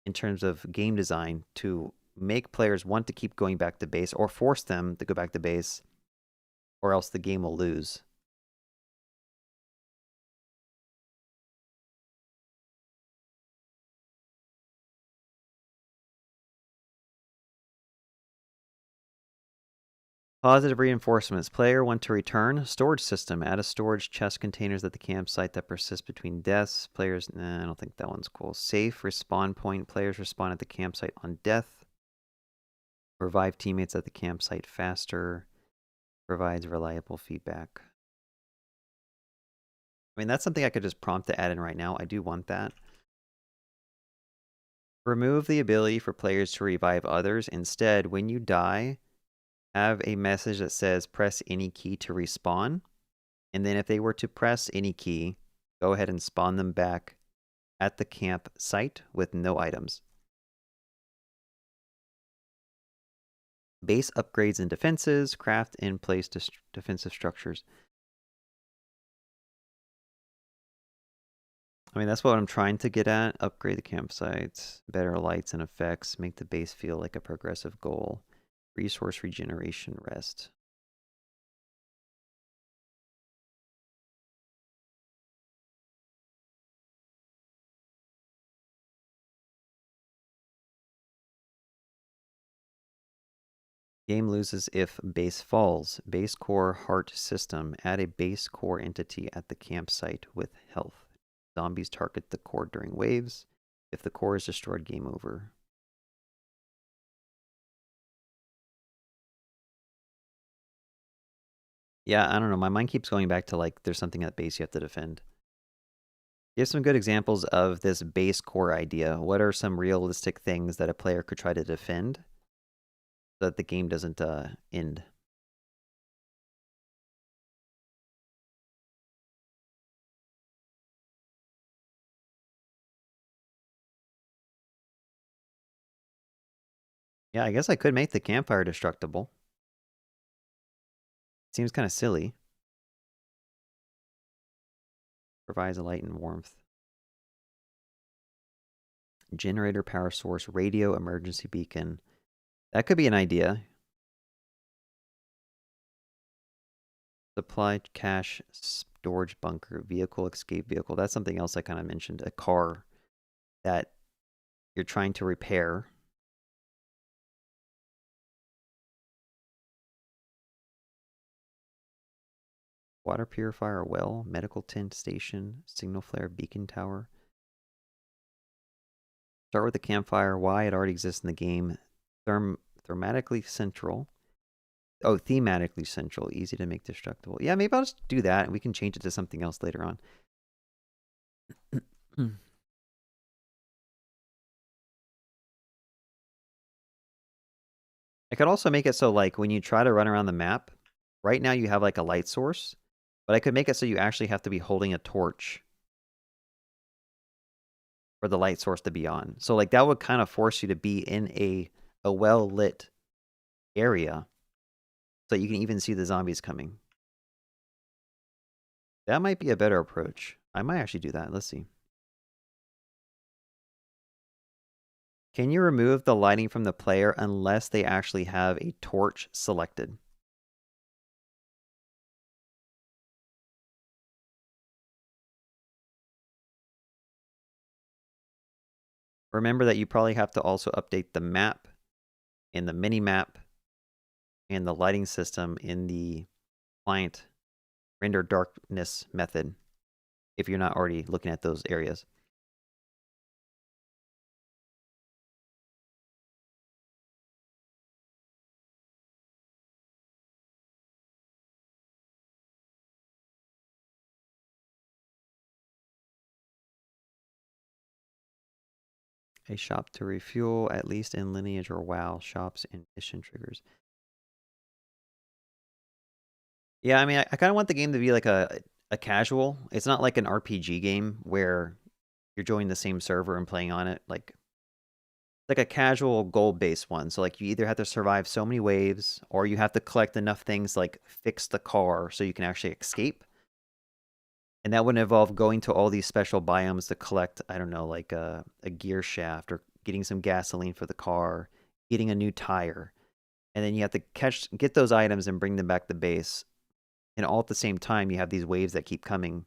in terms of game design to make players want to keep going back to base or force them to go back to base, or else the game will lose? Positive reinforcements. Player want to return. Storage system. Add a storage chest containers at the campsite that persist between deaths. Players, nah, I don't think that one's cool. Safe respawn point. Players respawn at the campsite on death. Revive teammates at the campsite faster. Provides reliable feedback. I mean, that's something I could just prompt to add in right now. I do want that. Remove the ability for players to revive others. Instead, when you die, have a message that says press any key to respawn. And then if they were to press any key, go ahead and spawn them back at the campsite with no items. Base upgrades and defenses. Craft and place defensive structures. I mean, that's what I'm trying to get at. Upgrade the campsites, better lights and effects, make the base feel like a progressive goal. Resource regeneration, rest. Game loses if base falls. Base core heart system. Add a base core entity at the campsite with health. Zombies target the core during waves. If the core is destroyed, game over. Yeah, I don't know. My mind keeps going back to like there's something at base you have to defend. Give some good examples of this base core idea. What are some realistic things that a player could try to defend so that the game doesn't end? Yeah, I guess I could make the campfire destructible. Seems kind of silly. Provides light and warmth. Generator power source, radio emergency beacon. That could be an idea. Supply cache storage bunker, vehicle escape vehicle. That's something else I kind of mentioned. A car that you're trying to repair. Water purifier, well, medical tent station, signal flare, beacon tower. Start with the campfire. Why it already exists in the game. Thematically central. Oh, thematically central. Easy to make destructible. Yeah, maybe I'll just do that and we can change it to something else later on. I could also make it so like when you try to run around the map, right now you have like a light source, but I could make it so you actually have to be holding a torch for the light source to be on. So like that would kind of force you to be in a well-lit area so you can even see the zombies coming. That might be a better approach. I might actually do that. Let's see. Can you remove the lighting from the player unless they actually have a torch selected? Remember that you probably have to also update the map and the mini map and the lighting system in the client render darkness method if you're not already looking at those areas. A shop to refuel, at least in Lineage or WoW, shops and mission triggers. Yeah, I mean, I kind of want the game to be like a casual. It's not like an RPG game where you're joining the same server and playing on it. Like a casual goal-based one. So like you either have to survive so many waves or you have to collect enough things like fix the car so you can actually escape. And that would involve going to all these special biomes to collect, I don't know, like a gear shaft or getting some gasoline for the car, getting a new tire. And then you have to get those items and bring them back to base. And all at the same time, you have these waves that keep coming.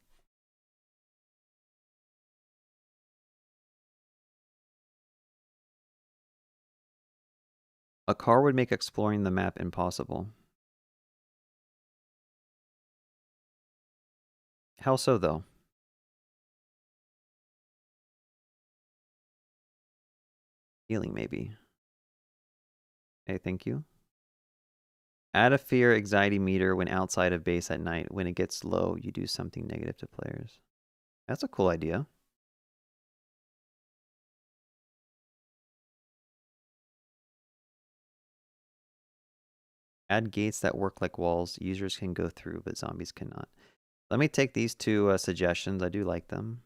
A car would make exploring the map impossible. How so, though? Healing, maybe. Okay, thank you. Add a fear anxiety meter when outside of base at night. When it gets low, you do something negative to players. That's a cool idea. Add gates that work like walls. Users can go through, but zombies cannot. Let me take these two suggestions. I do like them.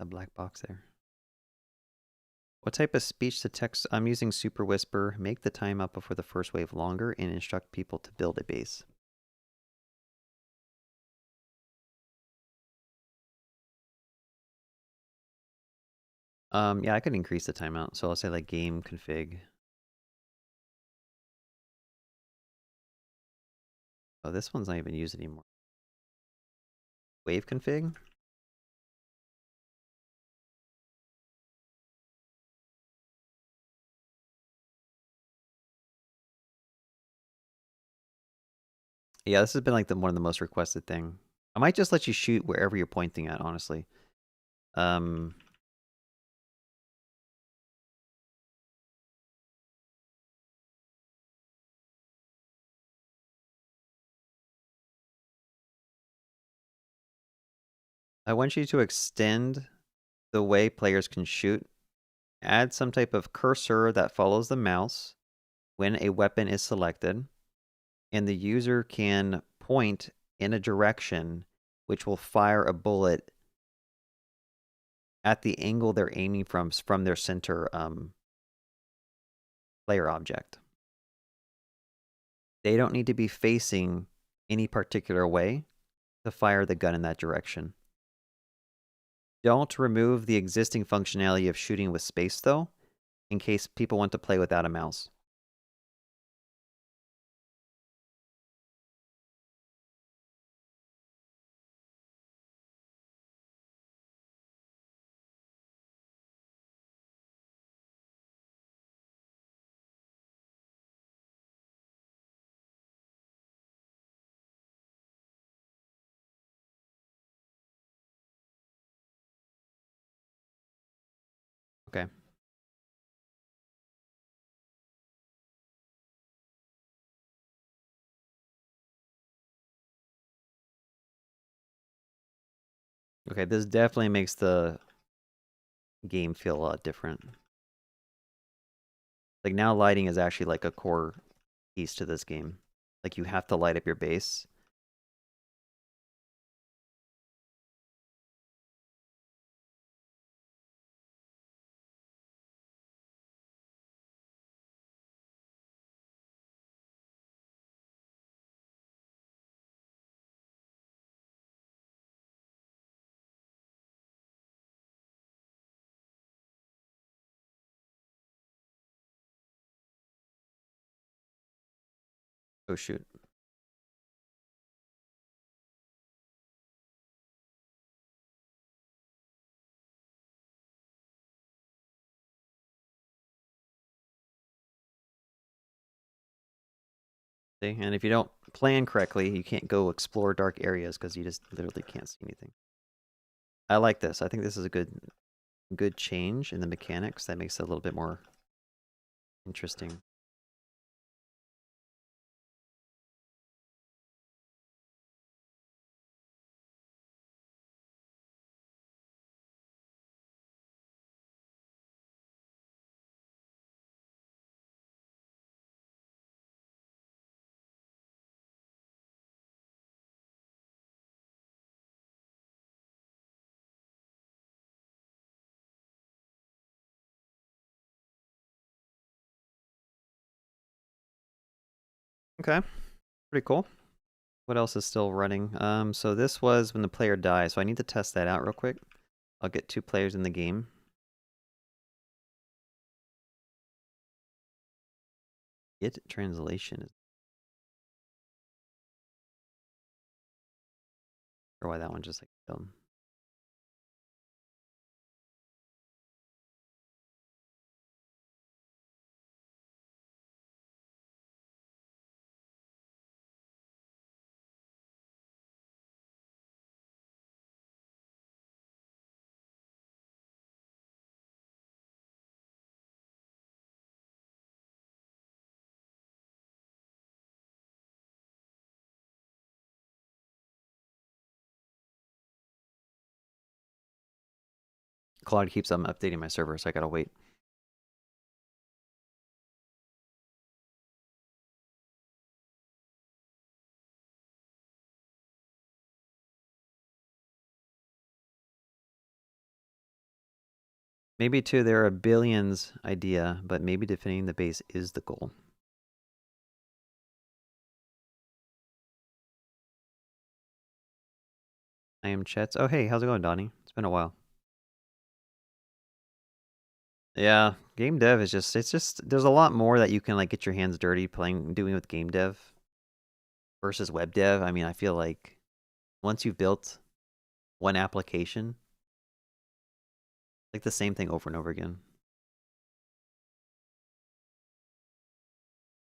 A black box there. What type of speech to text? I'm using Super Whisper. Make the time up before the first wave longer and instruct people to build a base. Yeah, I could increase the timeout. So I'll say like game config. Oh, this one's not even used anymore. Wave config? Yeah, this has been like one of the most requested thing. I might just let you shoot wherever you're pointing at, honestly. I want you to extend the way players can shoot. Add some type of cursor that follows the mouse when a weapon is selected, and the user can point in a direction which will fire a bullet at the angle they're aiming from their center player object. They don't need to be facing any particular way to fire the gun in that direction. Don't remove the existing functionality of shooting with space, though, in case people want to play without a mouse. Okay. Okay, this definitely makes the game feel a lot different. Like now lighting is actually like a core piece to this game. Like you have to light up your base. Oh shoot. See? And if you don't plan correctly, you can't go explore dark areas because you just literally can't see anything. I like this. I think this is a good change in the mechanics that makes it a little bit more interesting. Okay. Pretty cool. What else is still running? So this was when the player dies, so I need to test that out real quick. I'll get 2 players in the game. Get translation. Or why that one just like killed. Cloud keeps updating my server, so I gotta wait. Maybe too, there are billions idea, but maybe defending the base is the goal. I am Chets. Oh, hey, how's it going, Donnie? It's been a while. Yeah, game dev is just there's a lot more that you can like get your hands dirty doing with game dev versus web dev. I mean, I feel like once you've built one application, like the same thing over and over again.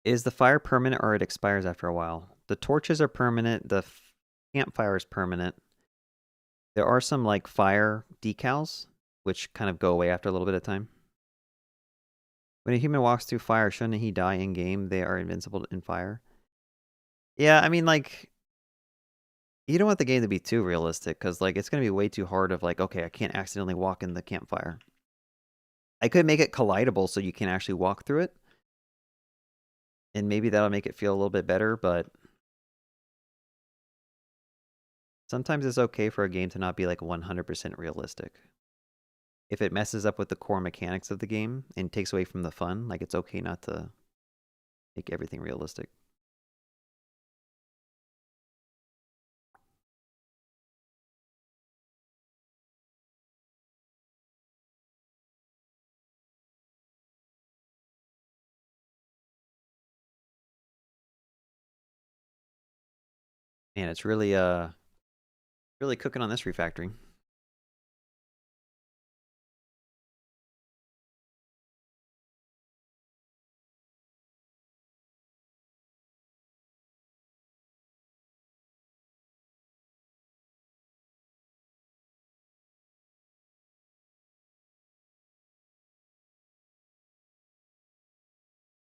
Is the fire permanent or it expires after a while? The torches are permanent, the campfire is permanent. There are some like fire decals, which kind of go away after a little bit of time. When a human walks through fire, shouldn't he die in game? They are invincible in fire. Yeah, I mean, like, you don't want the game to be too realistic, because, like, it's going to be way too hard of, like, okay, I can't accidentally walk in the campfire. I could make it collidable so you can actually walk through it, and maybe that'll make it feel a little bit better, but sometimes it's okay for a game to not be, like, 100% realistic. If it messes up with the core mechanics of the game and takes away from the fun, like, it's okay not to make everything realistic. Man, it's really cooking on this refactoring.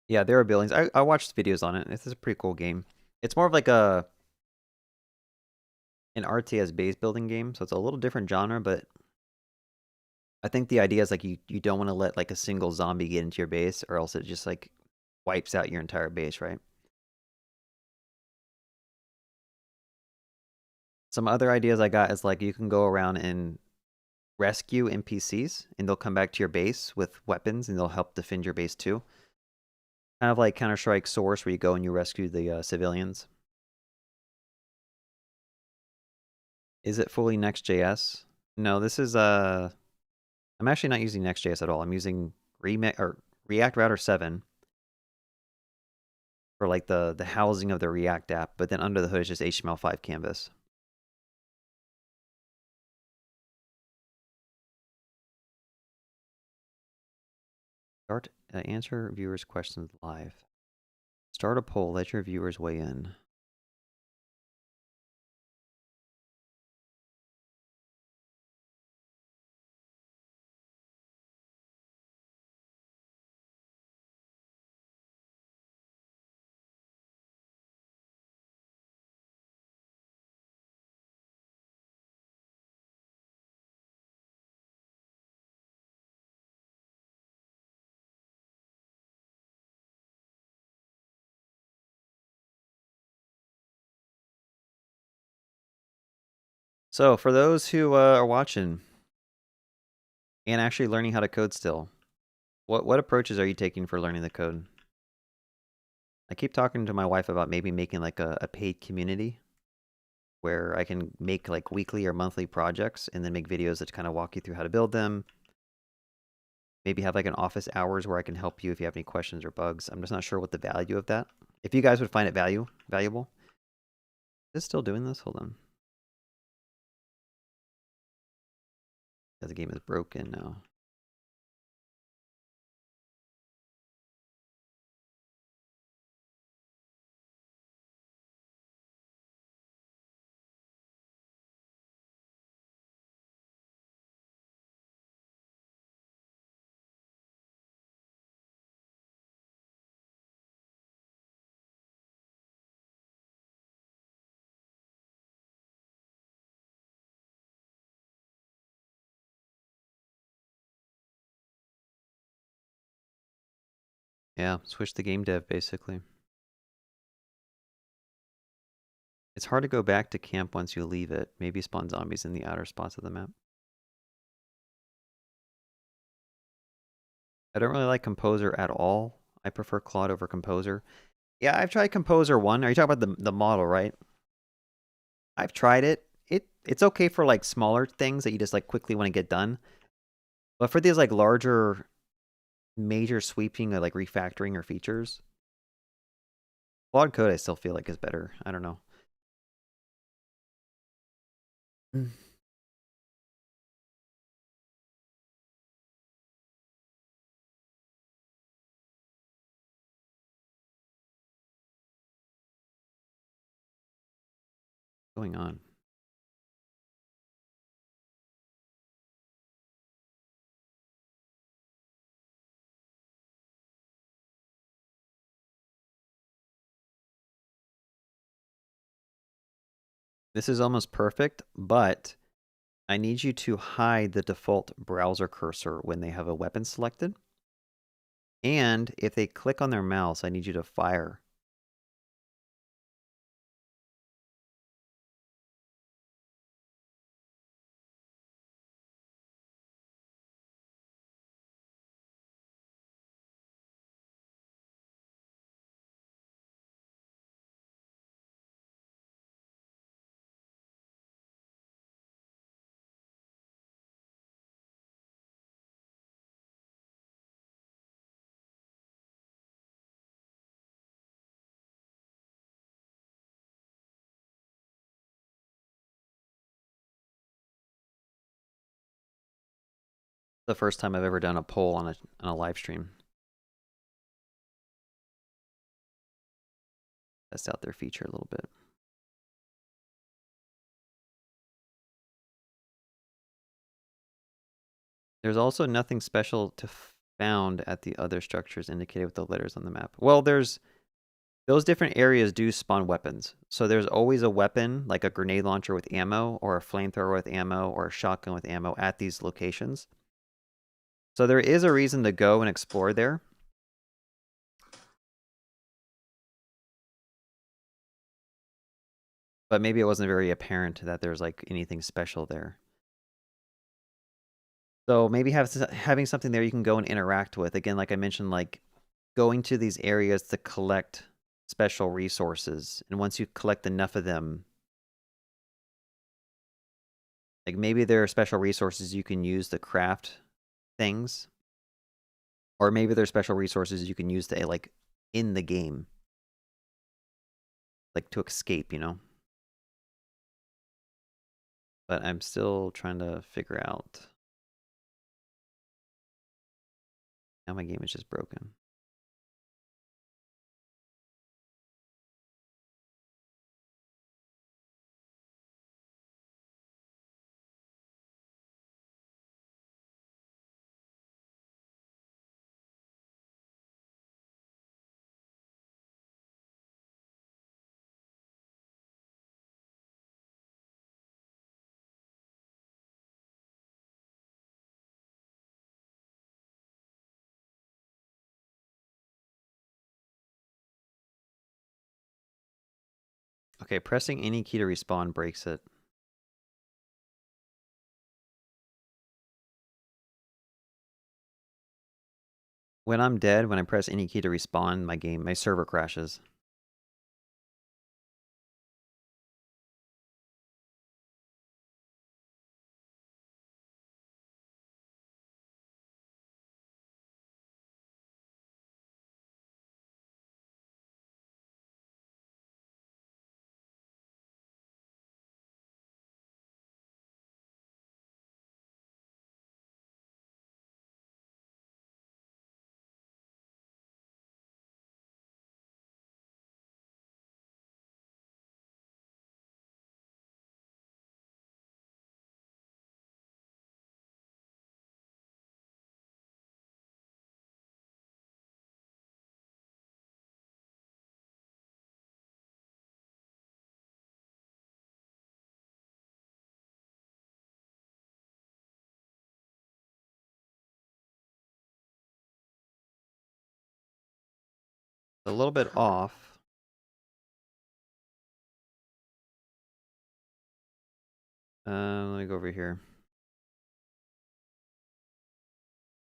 Yeah, there are buildings. I watched videos on it. This is a pretty cool game. It's more of like an RTS base building game, so it's a little different genre, but I think the idea is like you don't want to let like a single zombie get into your base or else it just like wipes out your entire base, right? Some other ideas I got is like you can go around and rescue NPCs and they'll come back to your base with weapons and they'll help defend your base too. Kind of like Counter-Strike Source where you go and you rescue the civilians. Is it fully Next.js? No, this is I'm actually not using Next.js at all. I'm using React Router 7 for like the housing of the React app, but then under the hood is just HTML5 canvas. Start answer viewers' questions live. Start a poll. Let your viewers weigh in. So for those who are watching and actually learning how to code still, what approaches are you taking for learning the code? I keep talking to my wife about maybe making like a paid community where I can make like weekly or monthly projects and then make videos that kind of walk you through how to build them. Maybe have like an office hours where I can help you if you have any questions or bugs. I'm just not sure what the value of that. If you guys would find it valuable. Is it still doing this? Hold on. The game is broken now. Yeah, switch the game dev, basically. It's hard to go back to camp once you leave it. Maybe spawn zombies in the outer spots of the map. I don't really like Composer at all. I prefer Claude over Composer. Yeah, I've tried Composer 1. Are you talking about the model, right? I've tried it. It's okay for like smaller things that you just like quickly want to get done. But for these like larger, major sweeping or like refactoring or features, Claude Code I still feel like is better. I don't know. What's going on? This is almost perfect, but I need you to hide the default browser cursor when they have a weapon selected. And if they click on their mouse, I need you to fire. The first time I've ever done a poll on a live stream. Test out their feature a little bit. There's also nothing special to found at the other structures indicated with the letters on the map. Well, there's those different areas do spawn weapons. So there's always a weapon, like a grenade launcher with ammo, or a flamethrower with ammo, or a shotgun with ammo at these locations. So there is a reason to go and explore there. But maybe it wasn't very apparent that there's like anything special there. So maybe having something there you can go and interact with. Again, like I mentioned, like going to these areas to collect special resources. And once you collect enough of them, like maybe there are special resources you can use to craft things. Or maybe there's special resources you can use to like in the game. Like to escape, you know? But I'm still trying to figure out. Now my game is just broken. Okay, pressing any key to respawn breaks it. When I'm dead, when I press any key to respawn, my server crashes. a little bit off. Let me go over here.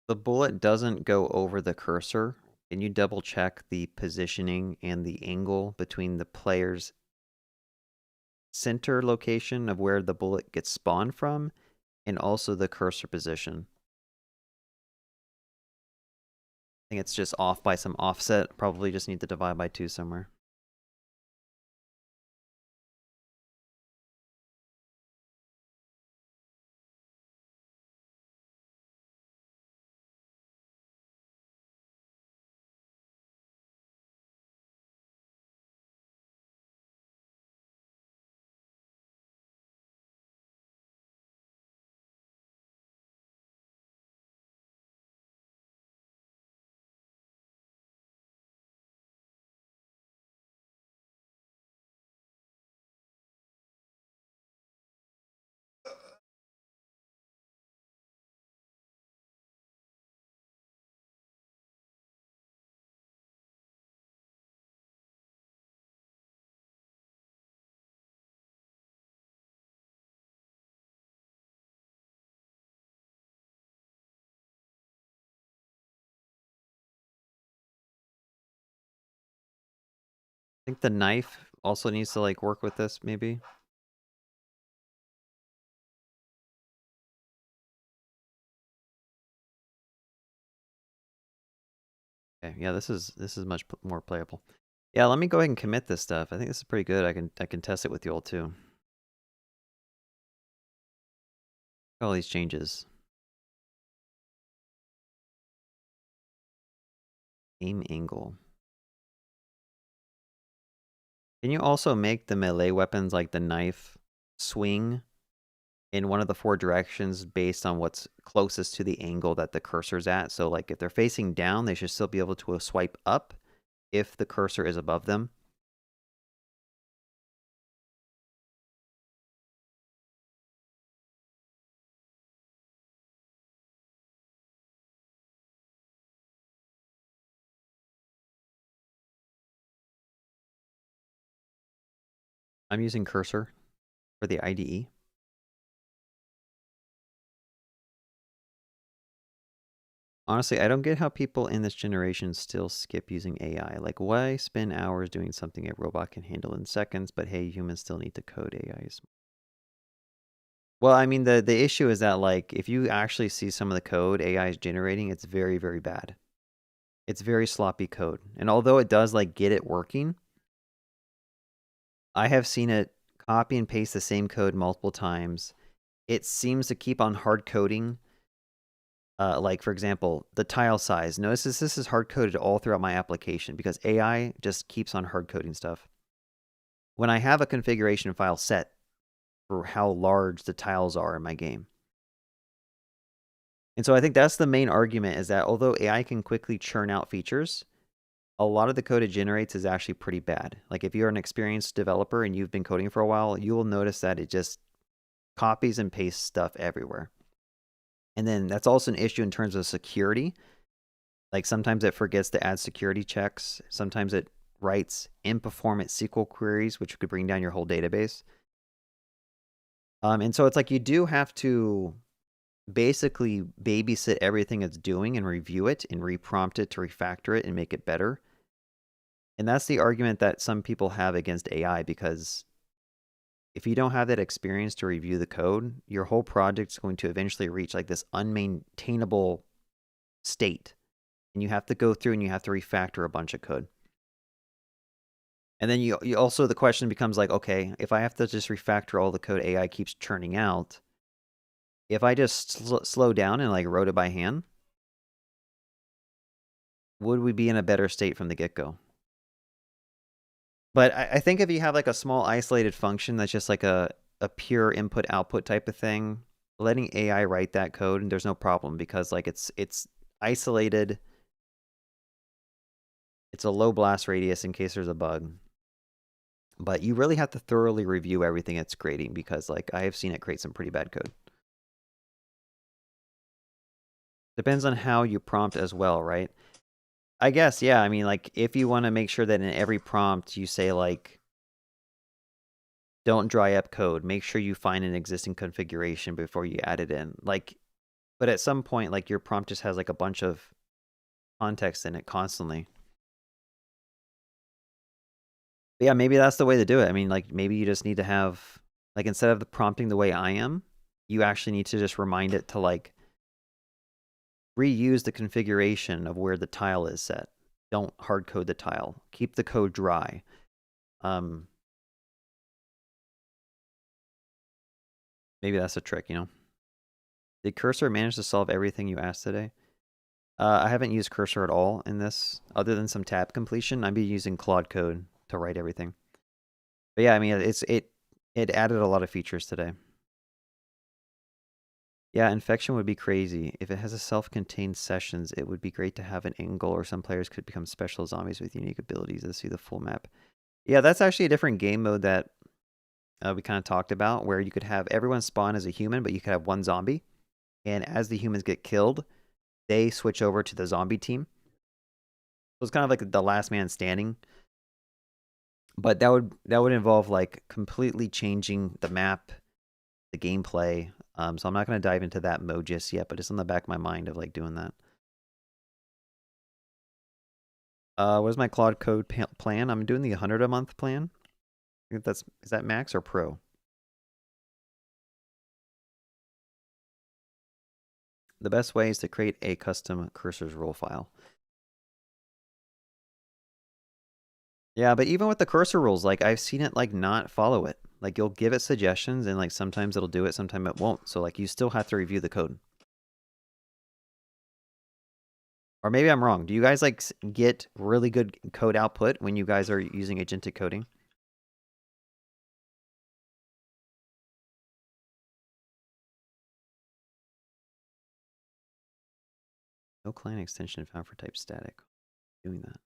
The bullet doesn't go over the cursor. Can you double check the positioning and the angle between the player's center location of where the bullet gets spawned from and also the cursor position? I think it's just off by some offset. Probably just need to divide by 2 somewhere. I think the knife also needs to like work with this maybe. Okay, yeah, this is much more playable. Yeah, let me go ahead and commit this stuff. I think this is pretty good. I can test it with you all too. All these changes. Aim angle. Can you also make the melee weapons like the knife swing in one of the 4 directions based on what's closest to the angle that the cursor's at? So like if they're facing down, they should still be able to swipe up if the cursor is above them. I'm using cursor for the IDE. Honestly, I don't get how people in this generation still skip using AI. Like, why spend hours doing something a robot can handle in seconds, but hey, humans still need to code AIs? Well, I mean, the issue is that, like, if you actually see some of the code AI is generating, it's very, very bad. It's very sloppy code. And although it does, like, get it working, I have seen it copy and paste the same code multiple times. It seems to keep on hard coding. Like, for example, the tile size. Notice this is hard-coded all throughout my application because AI just keeps on hard-coding stuff. When I have a configuration file set for how large the tiles are in my game. And so I think that's the main argument, is that although AI can quickly churn out features, a lot of the code it generates is actually pretty bad. Like if you're an experienced developer and you've been coding for a while, you will notice that it just copies and pastes stuff everywhere. And then that's also an issue in terms of security. Like sometimes it forgets to add security checks. Sometimes it writes in-performance SQL queries, which could bring down your whole database. And so it's like you do have to basically babysit everything it's doing and review it and reprompt it to refactor it and make it better. And that's the argument that some people have against AI, because if you don't have that experience to review the code, your whole project's going to eventually reach like this unmaintainable state. And you have to go through and you have to refactor a bunch of code. And then you also, the question becomes like, okay, if I have to just refactor all the code AI keeps churning out, if I just slow down and like wrote it by hand, would we be in a better state from the get-go? But I think if you have like a small isolated function that's just like a pure input-output type of thing, letting AI write that code, there's no problem, because like it's isolated. It's a low blast radius in case there's a bug. But you really have to thoroughly review everything it's creating, because like I have seen it create some pretty bad code. Depends on how you prompt as well, right? I guess, yeah. I mean, like, if you want to make sure that in every prompt you say, like, don't dry up code, make sure you find an existing configuration before you add it in. Like, but at some point, like, your prompt just has, like, a bunch of context in it constantly. But yeah, maybe that's the way to do it. I mean, like, maybe you just need to have, like, instead of the prompting the way I am, you actually need to just remind it to, like, reuse the configuration of where the tile is set. Don't hard code the tile. Keep the code dry. Maybe that's a trick, you know? Did Cursor manage to solve everything you asked today? I haven't used Cursor at all in this, other than some tab completion. I've been using Claude Code to write everything. But yeah, I mean, it added a lot of features today. Yeah, infection would be crazy. If it has a self-contained sessions, it would be great to have an angle, or some players could become special zombies with unique abilities to see the full map. Yeah, that's actually a different game mode that we kind of talked about, where you could have everyone spawn as a human, but you could have one zombie. And as the humans get killed, they switch over to the zombie team. So it's kind of like the last man standing. But that would involve like completely changing the map, the gameplay. So I'm not going to dive into that mode just yet, but it's in the back of my mind of like doing that. What is my Claude Code plan? I'm doing the 100 a month plan. I think is that max or pro? The best way is to create a custom cursors role file. Yeah, but even with the cursor rules, like I've seen it like not follow it. Like you'll give it suggestions and like sometimes it'll do it, sometimes it won't. So like you still have to review the code. Or maybe I'm wrong. Do you guys like get really good code output when you guys are using agentic coding? No client extension found for type static. Doing that.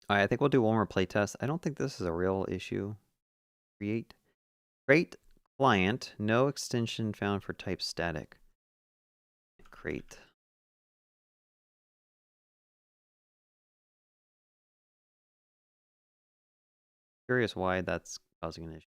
All right, I think we'll do one more playtest. I don't think this is a real issue. Create client, no extension found for type static. Create. Curious why that's causing an issue.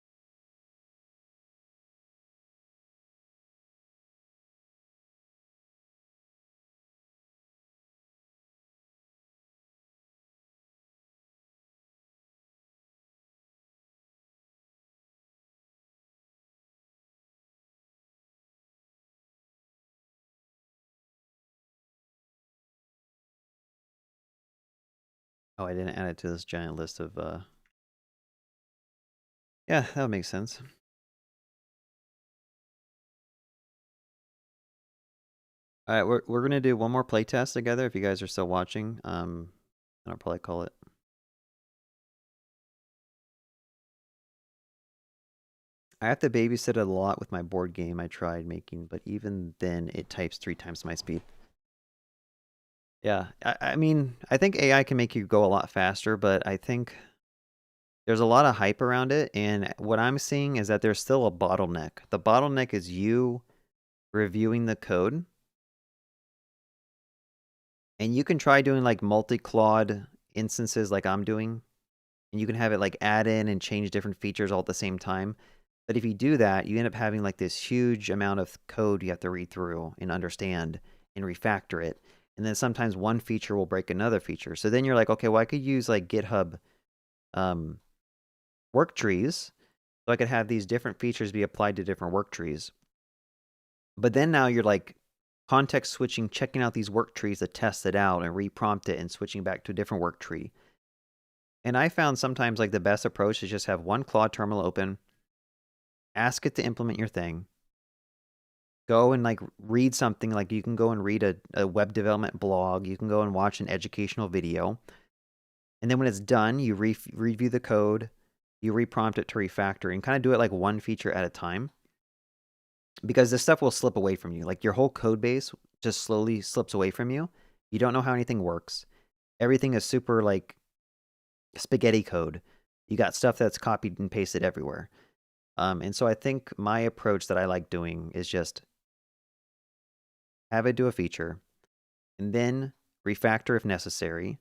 Oh, I didn't add it to this giant list of yeah, that would make sense. All right, we're gonna do one more playtest together if you guys are still watching. I'll probably call it. I have to babysit it a lot with my board game I tried making, but even then it types 3 times my speed. Yeah, I mean, I think AI can make you go a lot faster, but I think there's a lot of hype around it, and what I'm seeing is that there's still a bottleneck. The bottleneck is you reviewing the code. And you can try doing like multi-claude instances like I'm doing, and you can have it like add in and change different features all at the same time. But if you do that, you end up having like this huge amount of code you have to read through and understand and refactor it. And then sometimes one feature will break another feature. So then you're like, okay, well, I could use like GitHub work trees. So I could have these different features be applied to different work trees. But then now you're like context switching, checking out these work trees to test it out and reprompt it and switching back to a different work tree. And I found sometimes like the best approach is just have one Claude terminal open, ask it to implement your thing, go and like read something, like you can go and read a web development blog, you can go and watch an educational video. And then when it's done, you review the code, you reprompt it to refactor, and kind of do it like one feature at a time. Because this stuff will slip away from you. Like your whole code base just slowly slips away from you. You don't know how anything works. Everything is super like spaghetti code. You got stuff that's copied and pasted everywhere. And so I think my approach that I like doing is just have it do a feature, and then refactor if necessary,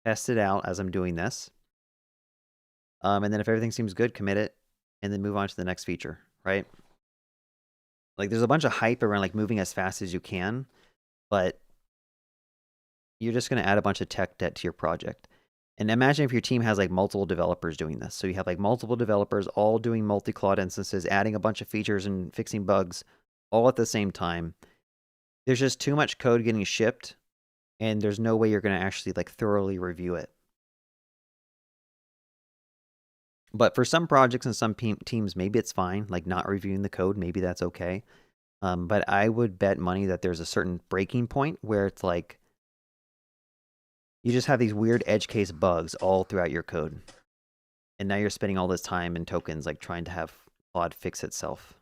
test it out as I'm doing this. And then if everything seems good, commit it, and then move on to the next feature, right? Like there's a bunch of hype around like moving as fast as you can, but you're just going to add a bunch of tech debt to your project. And imagine if your team has like multiple developers doing this. So you have like multiple developers all doing multi-cloud instances, adding a bunch of features and fixing bugs all at the same time. There's just too much code getting shipped, and there's no way you're going to actually like thoroughly review it. But for some projects and some teams, maybe it's fine, like not reviewing the code, maybe that's okay. But I would bet money that there's a certain breaking point where it's like, you just have these weird edge case bugs all throughout your code. And now you're spending all this time and tokens like trying to have Claude fix itself.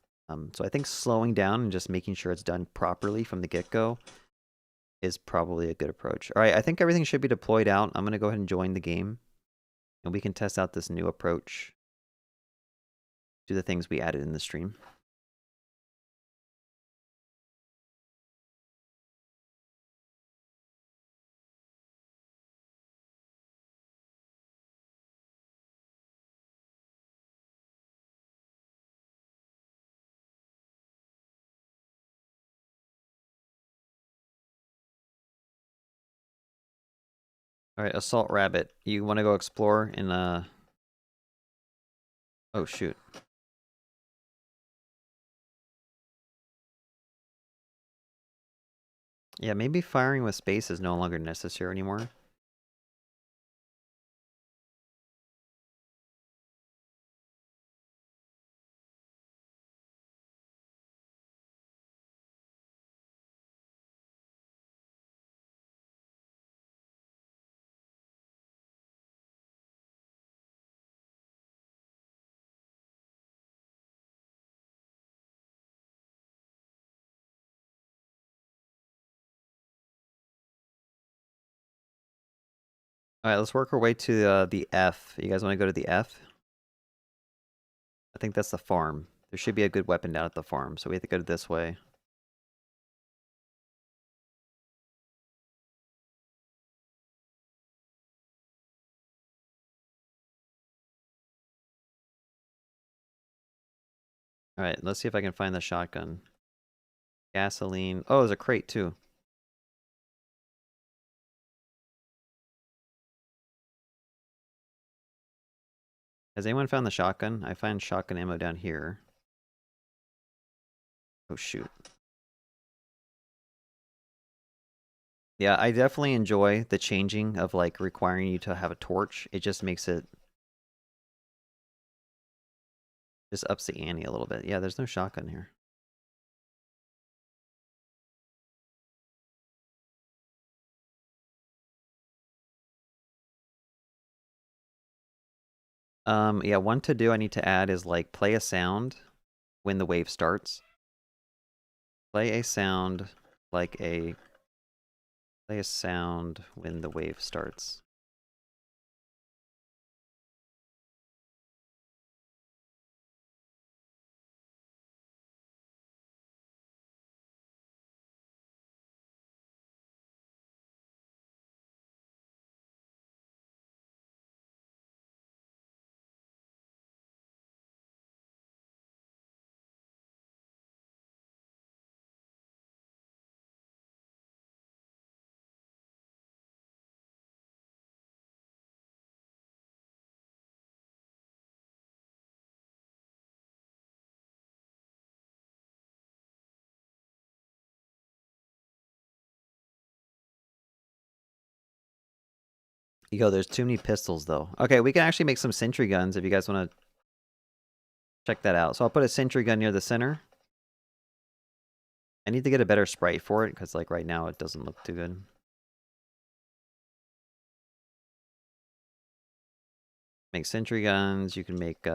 So I think slowing down and just making sure it's done properly from the get-go is probably a good approach. All right, I think everything should be deployed out. I'm going to go ahead and join the game, and we can test out this new approach to the things we added in the stream. All right, Assault Rabbit, you want to go explore in oh shoot. Yeah, maybe firing with space is no longer necessary anymore. All right, let's work our way to the F. You guys want to go to the F? I think that's the farm. There should be a good weapon down at the farm, so we have to go this way. All right, let's see if I can find the shotgun. Gasoline. Oh, there's a crate too. Has anyone found the shotgun? I find shotgun ammo down here. Oh, shoot. Yeah, I definitely enjoy the changing of, like, requiring you to have a torch. It just makes it... just ups the ante a little bit. Yeah, there's no shotgun here. Yeah, one to do I need to add is, like, play a sound when the wave starts. Play a sound like a... play a sound when the wave starts. Yo, there's too many pistols, though. Okay, we can actually make some sentry guns if you guys want to check that out. So I'll put a sentry gun near the center. I need to get a better sprite for it, because like right now it doesn't look too good. Make sentry guns, you can make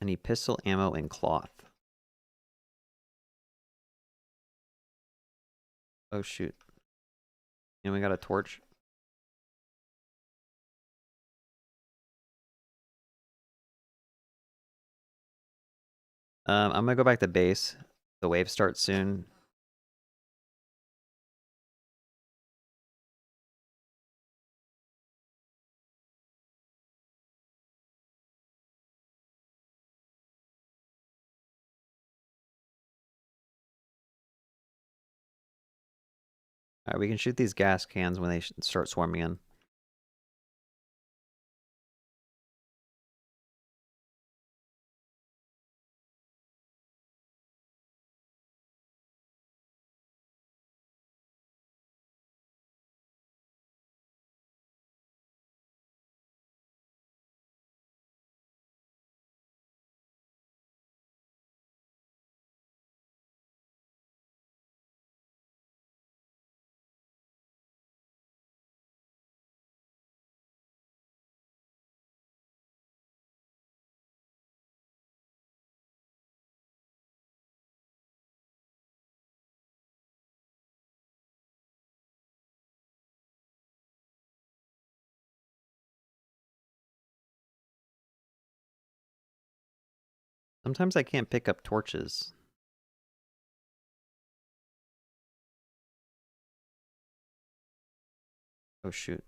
I need pistol ammo and cloth. Oh shoot. And we got a torch. I'm gonna go back to base. The wave starts soon. Alright, we can shoot these gas cans when they start swarming in. Sometimes I can't pick up torches. Oh shoot.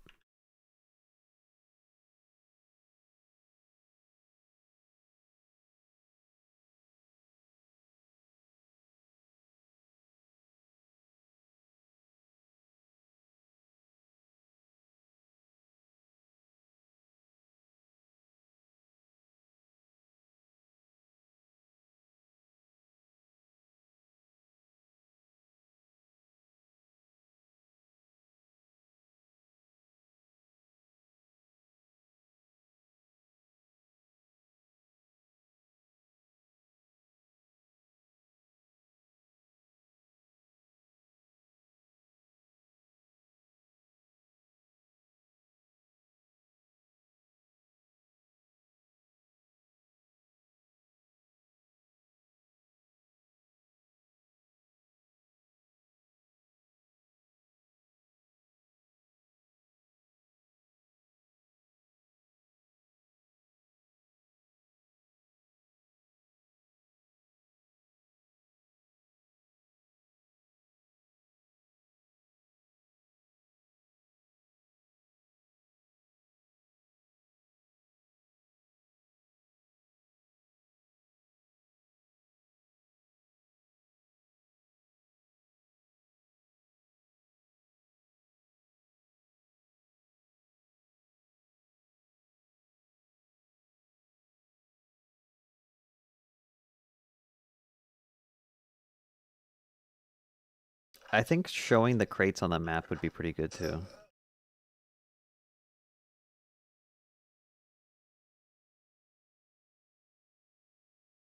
I think showing the crates on the map would be pretty good too.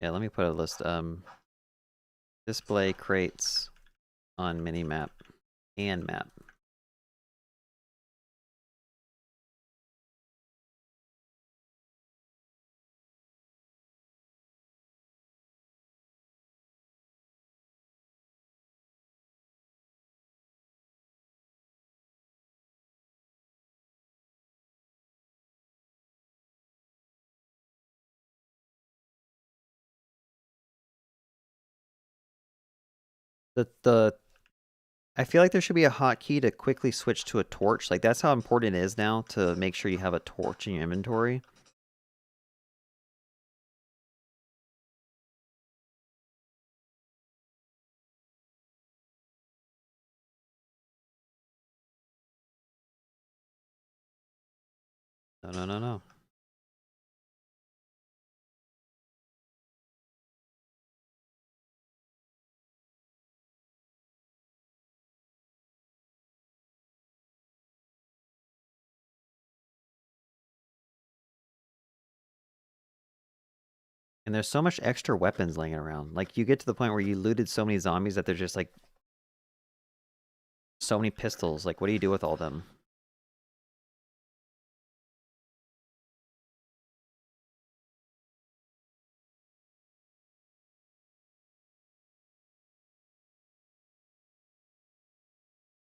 Yeah, let me put a list. Display crates on minimap and map. The I feel like there should be a hotkey to quickly switch to a torch. Like that's how important it is now to make sure you have a torch in your inventory. No. And there's so much extra weapons laying around. Like, you get to the point where you looted so many zombies that there's just, like, so many pistols. Like, what do you do with all of them?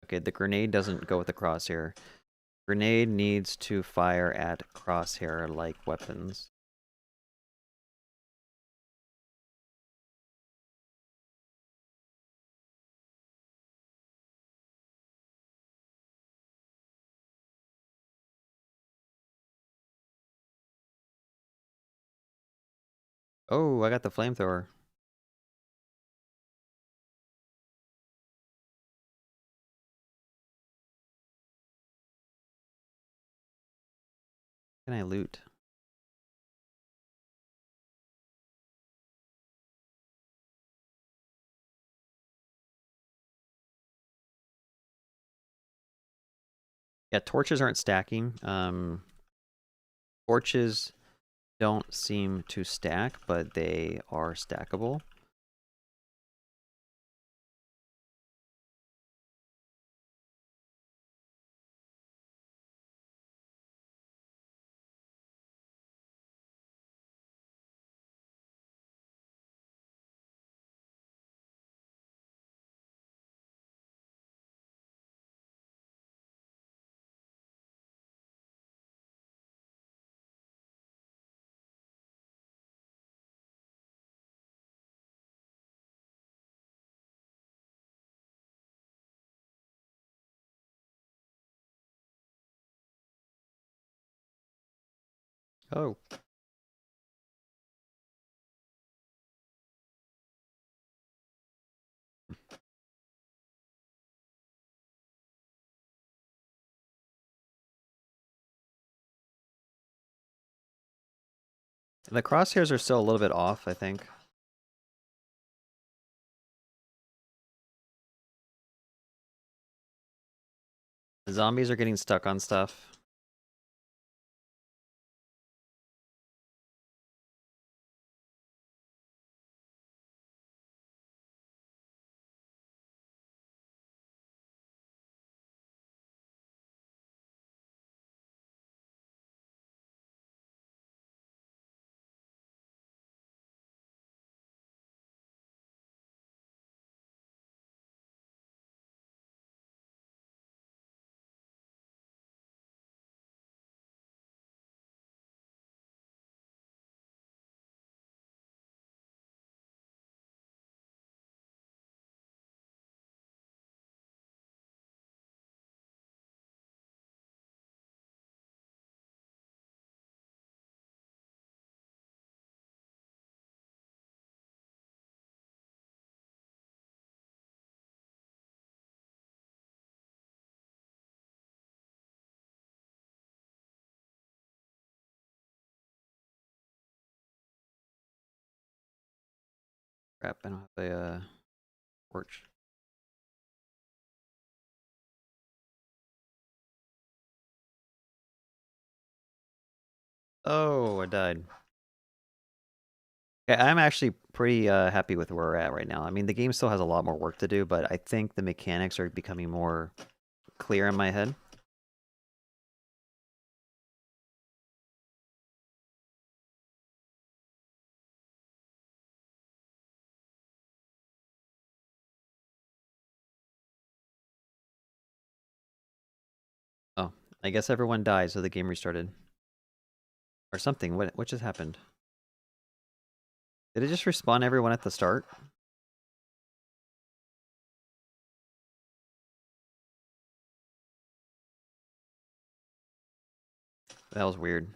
Okay, the grenade doesn't go with the crosshair. Grenade needs to fire at crosshair-like weapons. Oh, I got the flamethrower. Can I loot? Yeah, torches aren't stacking. Torches don't seem to stack, but they are stackable. Oh. The crosshairs are still a little bit off, I think. The zombies are getting stuck on stuff. Crap, I don't have a torch. Oh, I died. Okay, I'm actually pretty happy with where we're at right now. I mean, the game still has a lot more work to do, but I think the mechanics are becoming more clear in my head. Oh, I guess everyone died, so the game restarted. Or something. What just happened? Did it just respawn everyone at the start? That was weird.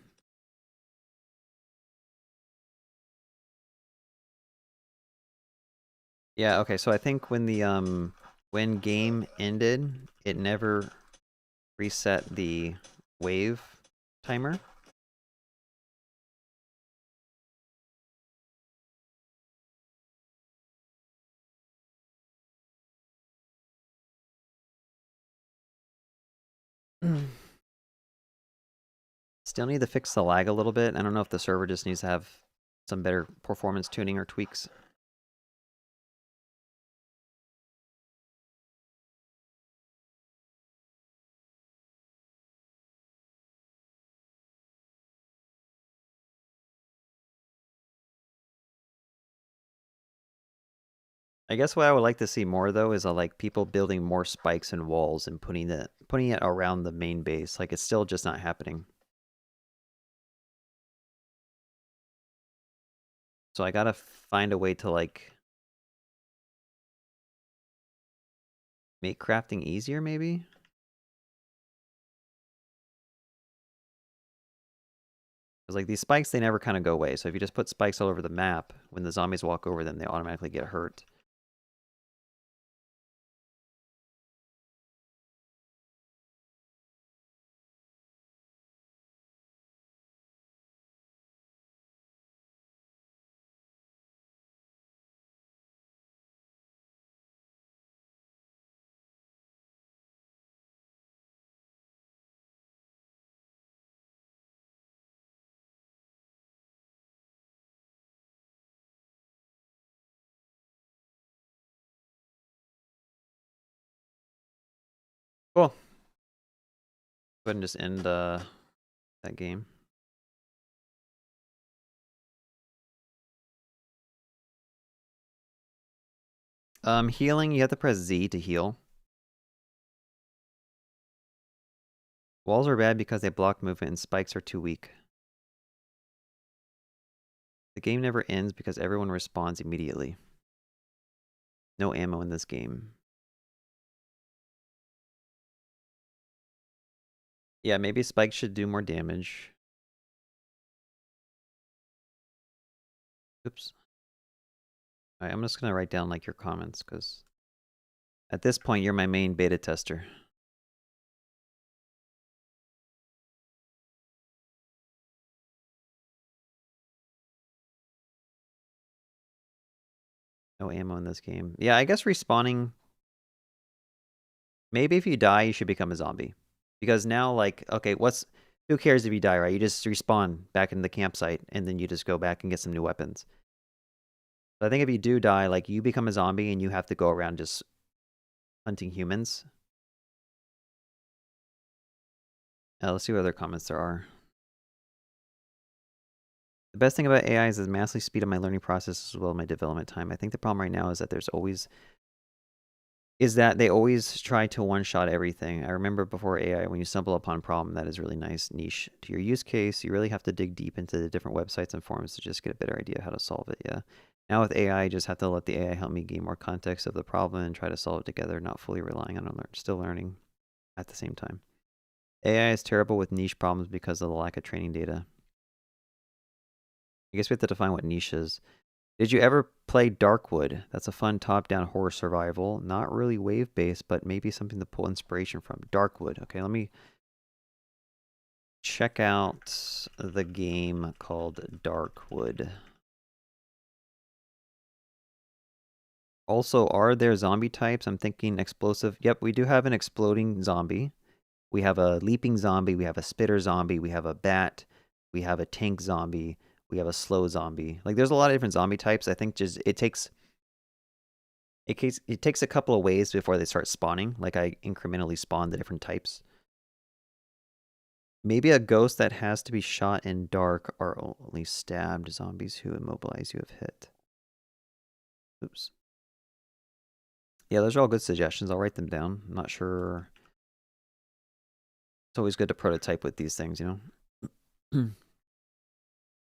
Yeah, okay, so I think when the when game ended, it never reset the wave timer. Still need to fix the lag a little bit. I don't know if the server just needs to have some better performance tuning or tweaks. I guess what I would like to see more though is like people building more spikes and walls and putting it around the main base. Like it's still just not happening. So I gotta find a way to like make crafting easier maybe? Because like these spikes, they never kind of go away. So if you just put spikes all over the map, when the zombies walk over them, they automatically get hurt. Cool. Go ahead and just end that game. Healing, you have to press Z to heal. Walls are bad because they block movement and spikes are too weak. The game never ends because everyone responds immediately. No ammo in this game. Yeah, maybe spikes should do more damage. Oops. Alright, I'm just gonna write down like your comments because at this point you're my main beta tester. No ammo in this game. Yeah, I guess respawning. Maybe if you die, you should become a zombie. Because now, like, okay, who cares if you die, right? You just respawn back in the campsite, and then you just go back and get some new weapons. But I think if you do die, like, you become a zombie, and you have to go around just hunting humans. Let's see what other comments there are. The best thing about AI is it massively speed up my learning process as well as my development time. I think the problem right now is that they always try to one-shot everything. I remember before AI, when you stumble upon a problem that is really nice, niche to your use case, you really have to dig deep into the different websites and forums to just get a better idea how to solve it, yeah. Now with AI, I just have to let the AI help me gain more context of the problem and try to solve it together, not fully relying on it, still learning at the same time. AI is terrible with niche problems because of the lack of training data. I guess we have to define what niche is. Did you ever play Darkwood? That's a fun top-down horror survival. Not really wave-based, but maybe something to pull inspiration from. Darkwood. Okay, let me check out the game called Darkwood. Also, are there zombie types? I'm thinking explosive. Yep, we do have an exploding zombie. We have a leaping zombie. We have a spitter zombie. We have a bat. We have a tank zombie. We have a slow zombie. Like, there's a lot of different zombie types. I think just it takes a couple of waves before they start spawning. Like I incrementally spawn the different types. Maybe a ghost that has to be shot in dark are only stabbed zombies who immobilize you if hit. Oops. Yeah, those are all good suggestions. I'll write them down. I'm not sure. It's always good to prototype with these things, you know?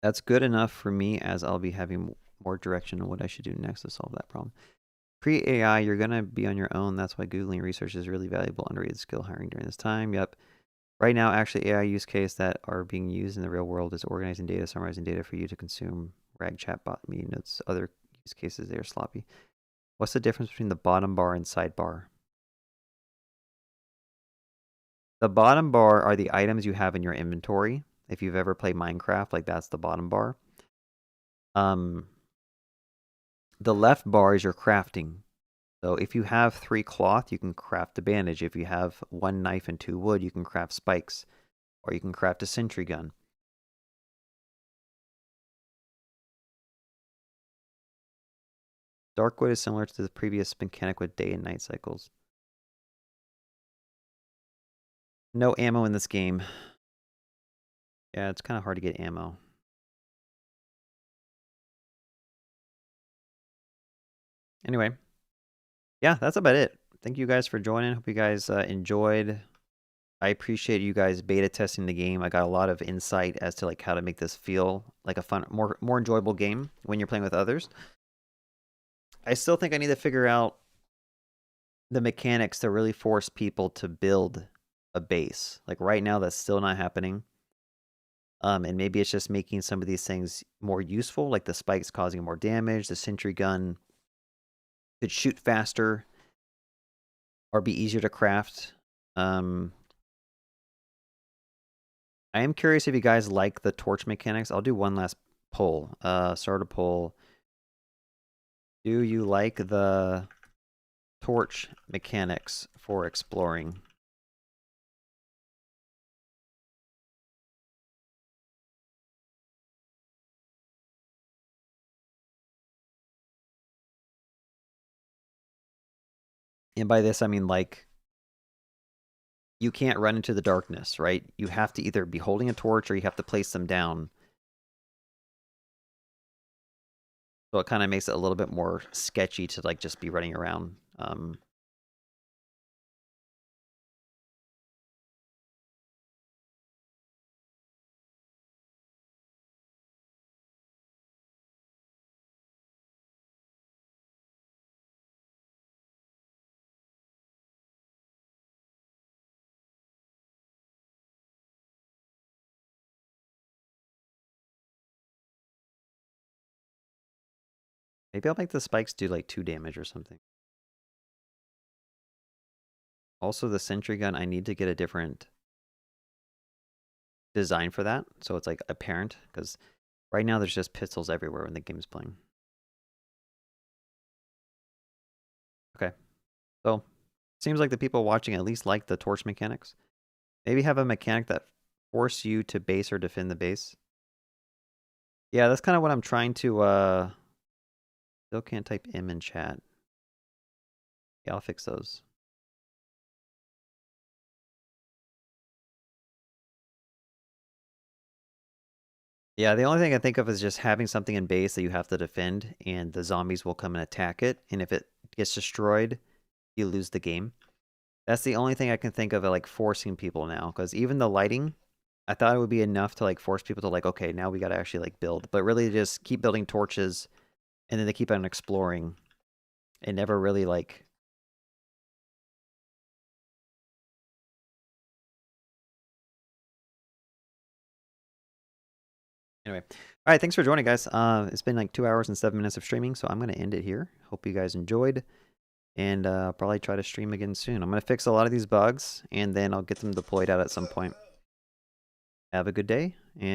That's good enough for me as I'll be having more direction on what I should do next to solve that problem. Pre-AI, you're going to be on your own. That's why Googling research is really valuable underrated skill hiring during this time. Yep. Right now, actually, AI use case that are being used in the real world is organizing data, summarizing data for you to consume, RAG chatbot, meeting notes, other use cases, they are sloppy. What's the difference between the bottom bar and sidebar? The bottom bar are the items you have in your inventory. If you've ever played Minecraft, like that's the bottom bar. The left bar is your crafting. So if you have 3 cloth, you can craft a bandage. If you have 1 knife and 2 wood, you can craft spikes. Or you can craft a sentry gun. Darkwood is similar to the previous mechanic with day and night cycles. No ammo in this game. Yeah, it's kind of hard to get ammo. Anyway, yeah, that's about it. Thank you guys for joining. Hope you guys enjoyed. I appreciate you guys beta testing the game. I got a lot of insight as to like how to make this feel like a fun, more enjoyable game when you're playing with others. I still think I need to figure out the mechanics to really force people to build a base. Like right now, that's still not happening. And maybe it's just making some of these things more useful, like the spikes causing more damage, the sentry gun could shoot faster or be easier to craft. I am curious if you guys like the torch mechanics. I'll do one last poll. Start a poll. Do you like the torch mechanics for exploring? And by this, I mean like you can't run into the darkness, right? You have to either be holding a torch or you have to place them down. So it kind of makes it a little bit more sketchy to like just be running around. Maybe I'll make the spikes do like 2 damage or something. Also, the sentry gun, I need to get a different design for that. So it's like apparent, because right now there's just pistols everywhere when the game's playing. Okay. So, seems like the people watching at least like the torch mechanics. Maybe have a mechanic that force you to base or defend the base. Yeah, that's kind of what I'm trying to, still can't type M in chat. Yeah, I'll fix those. Yeah, the only thing I think of is just having something in base that you have to defend, and the zombies will come and attack it, and if it gets destroyed, you lose the game. That's the only thing I can think of like forcing people now, because even the lighting, I thought it would be enough to like force people to like, okay, now we got to actually like build, but really just keep building torches, and then they keep on exploring, and never really like. Anyway, all right, thanks for joining, guys. It's been like 2 hours and 7 minutes of streaming, so I'm gonna end it here. Hope you guys enjoyed, and probably try to stream again soon. I'm gonna fix a lot of these bugs, and then I'll get them deployed out at some point. Have a good day, and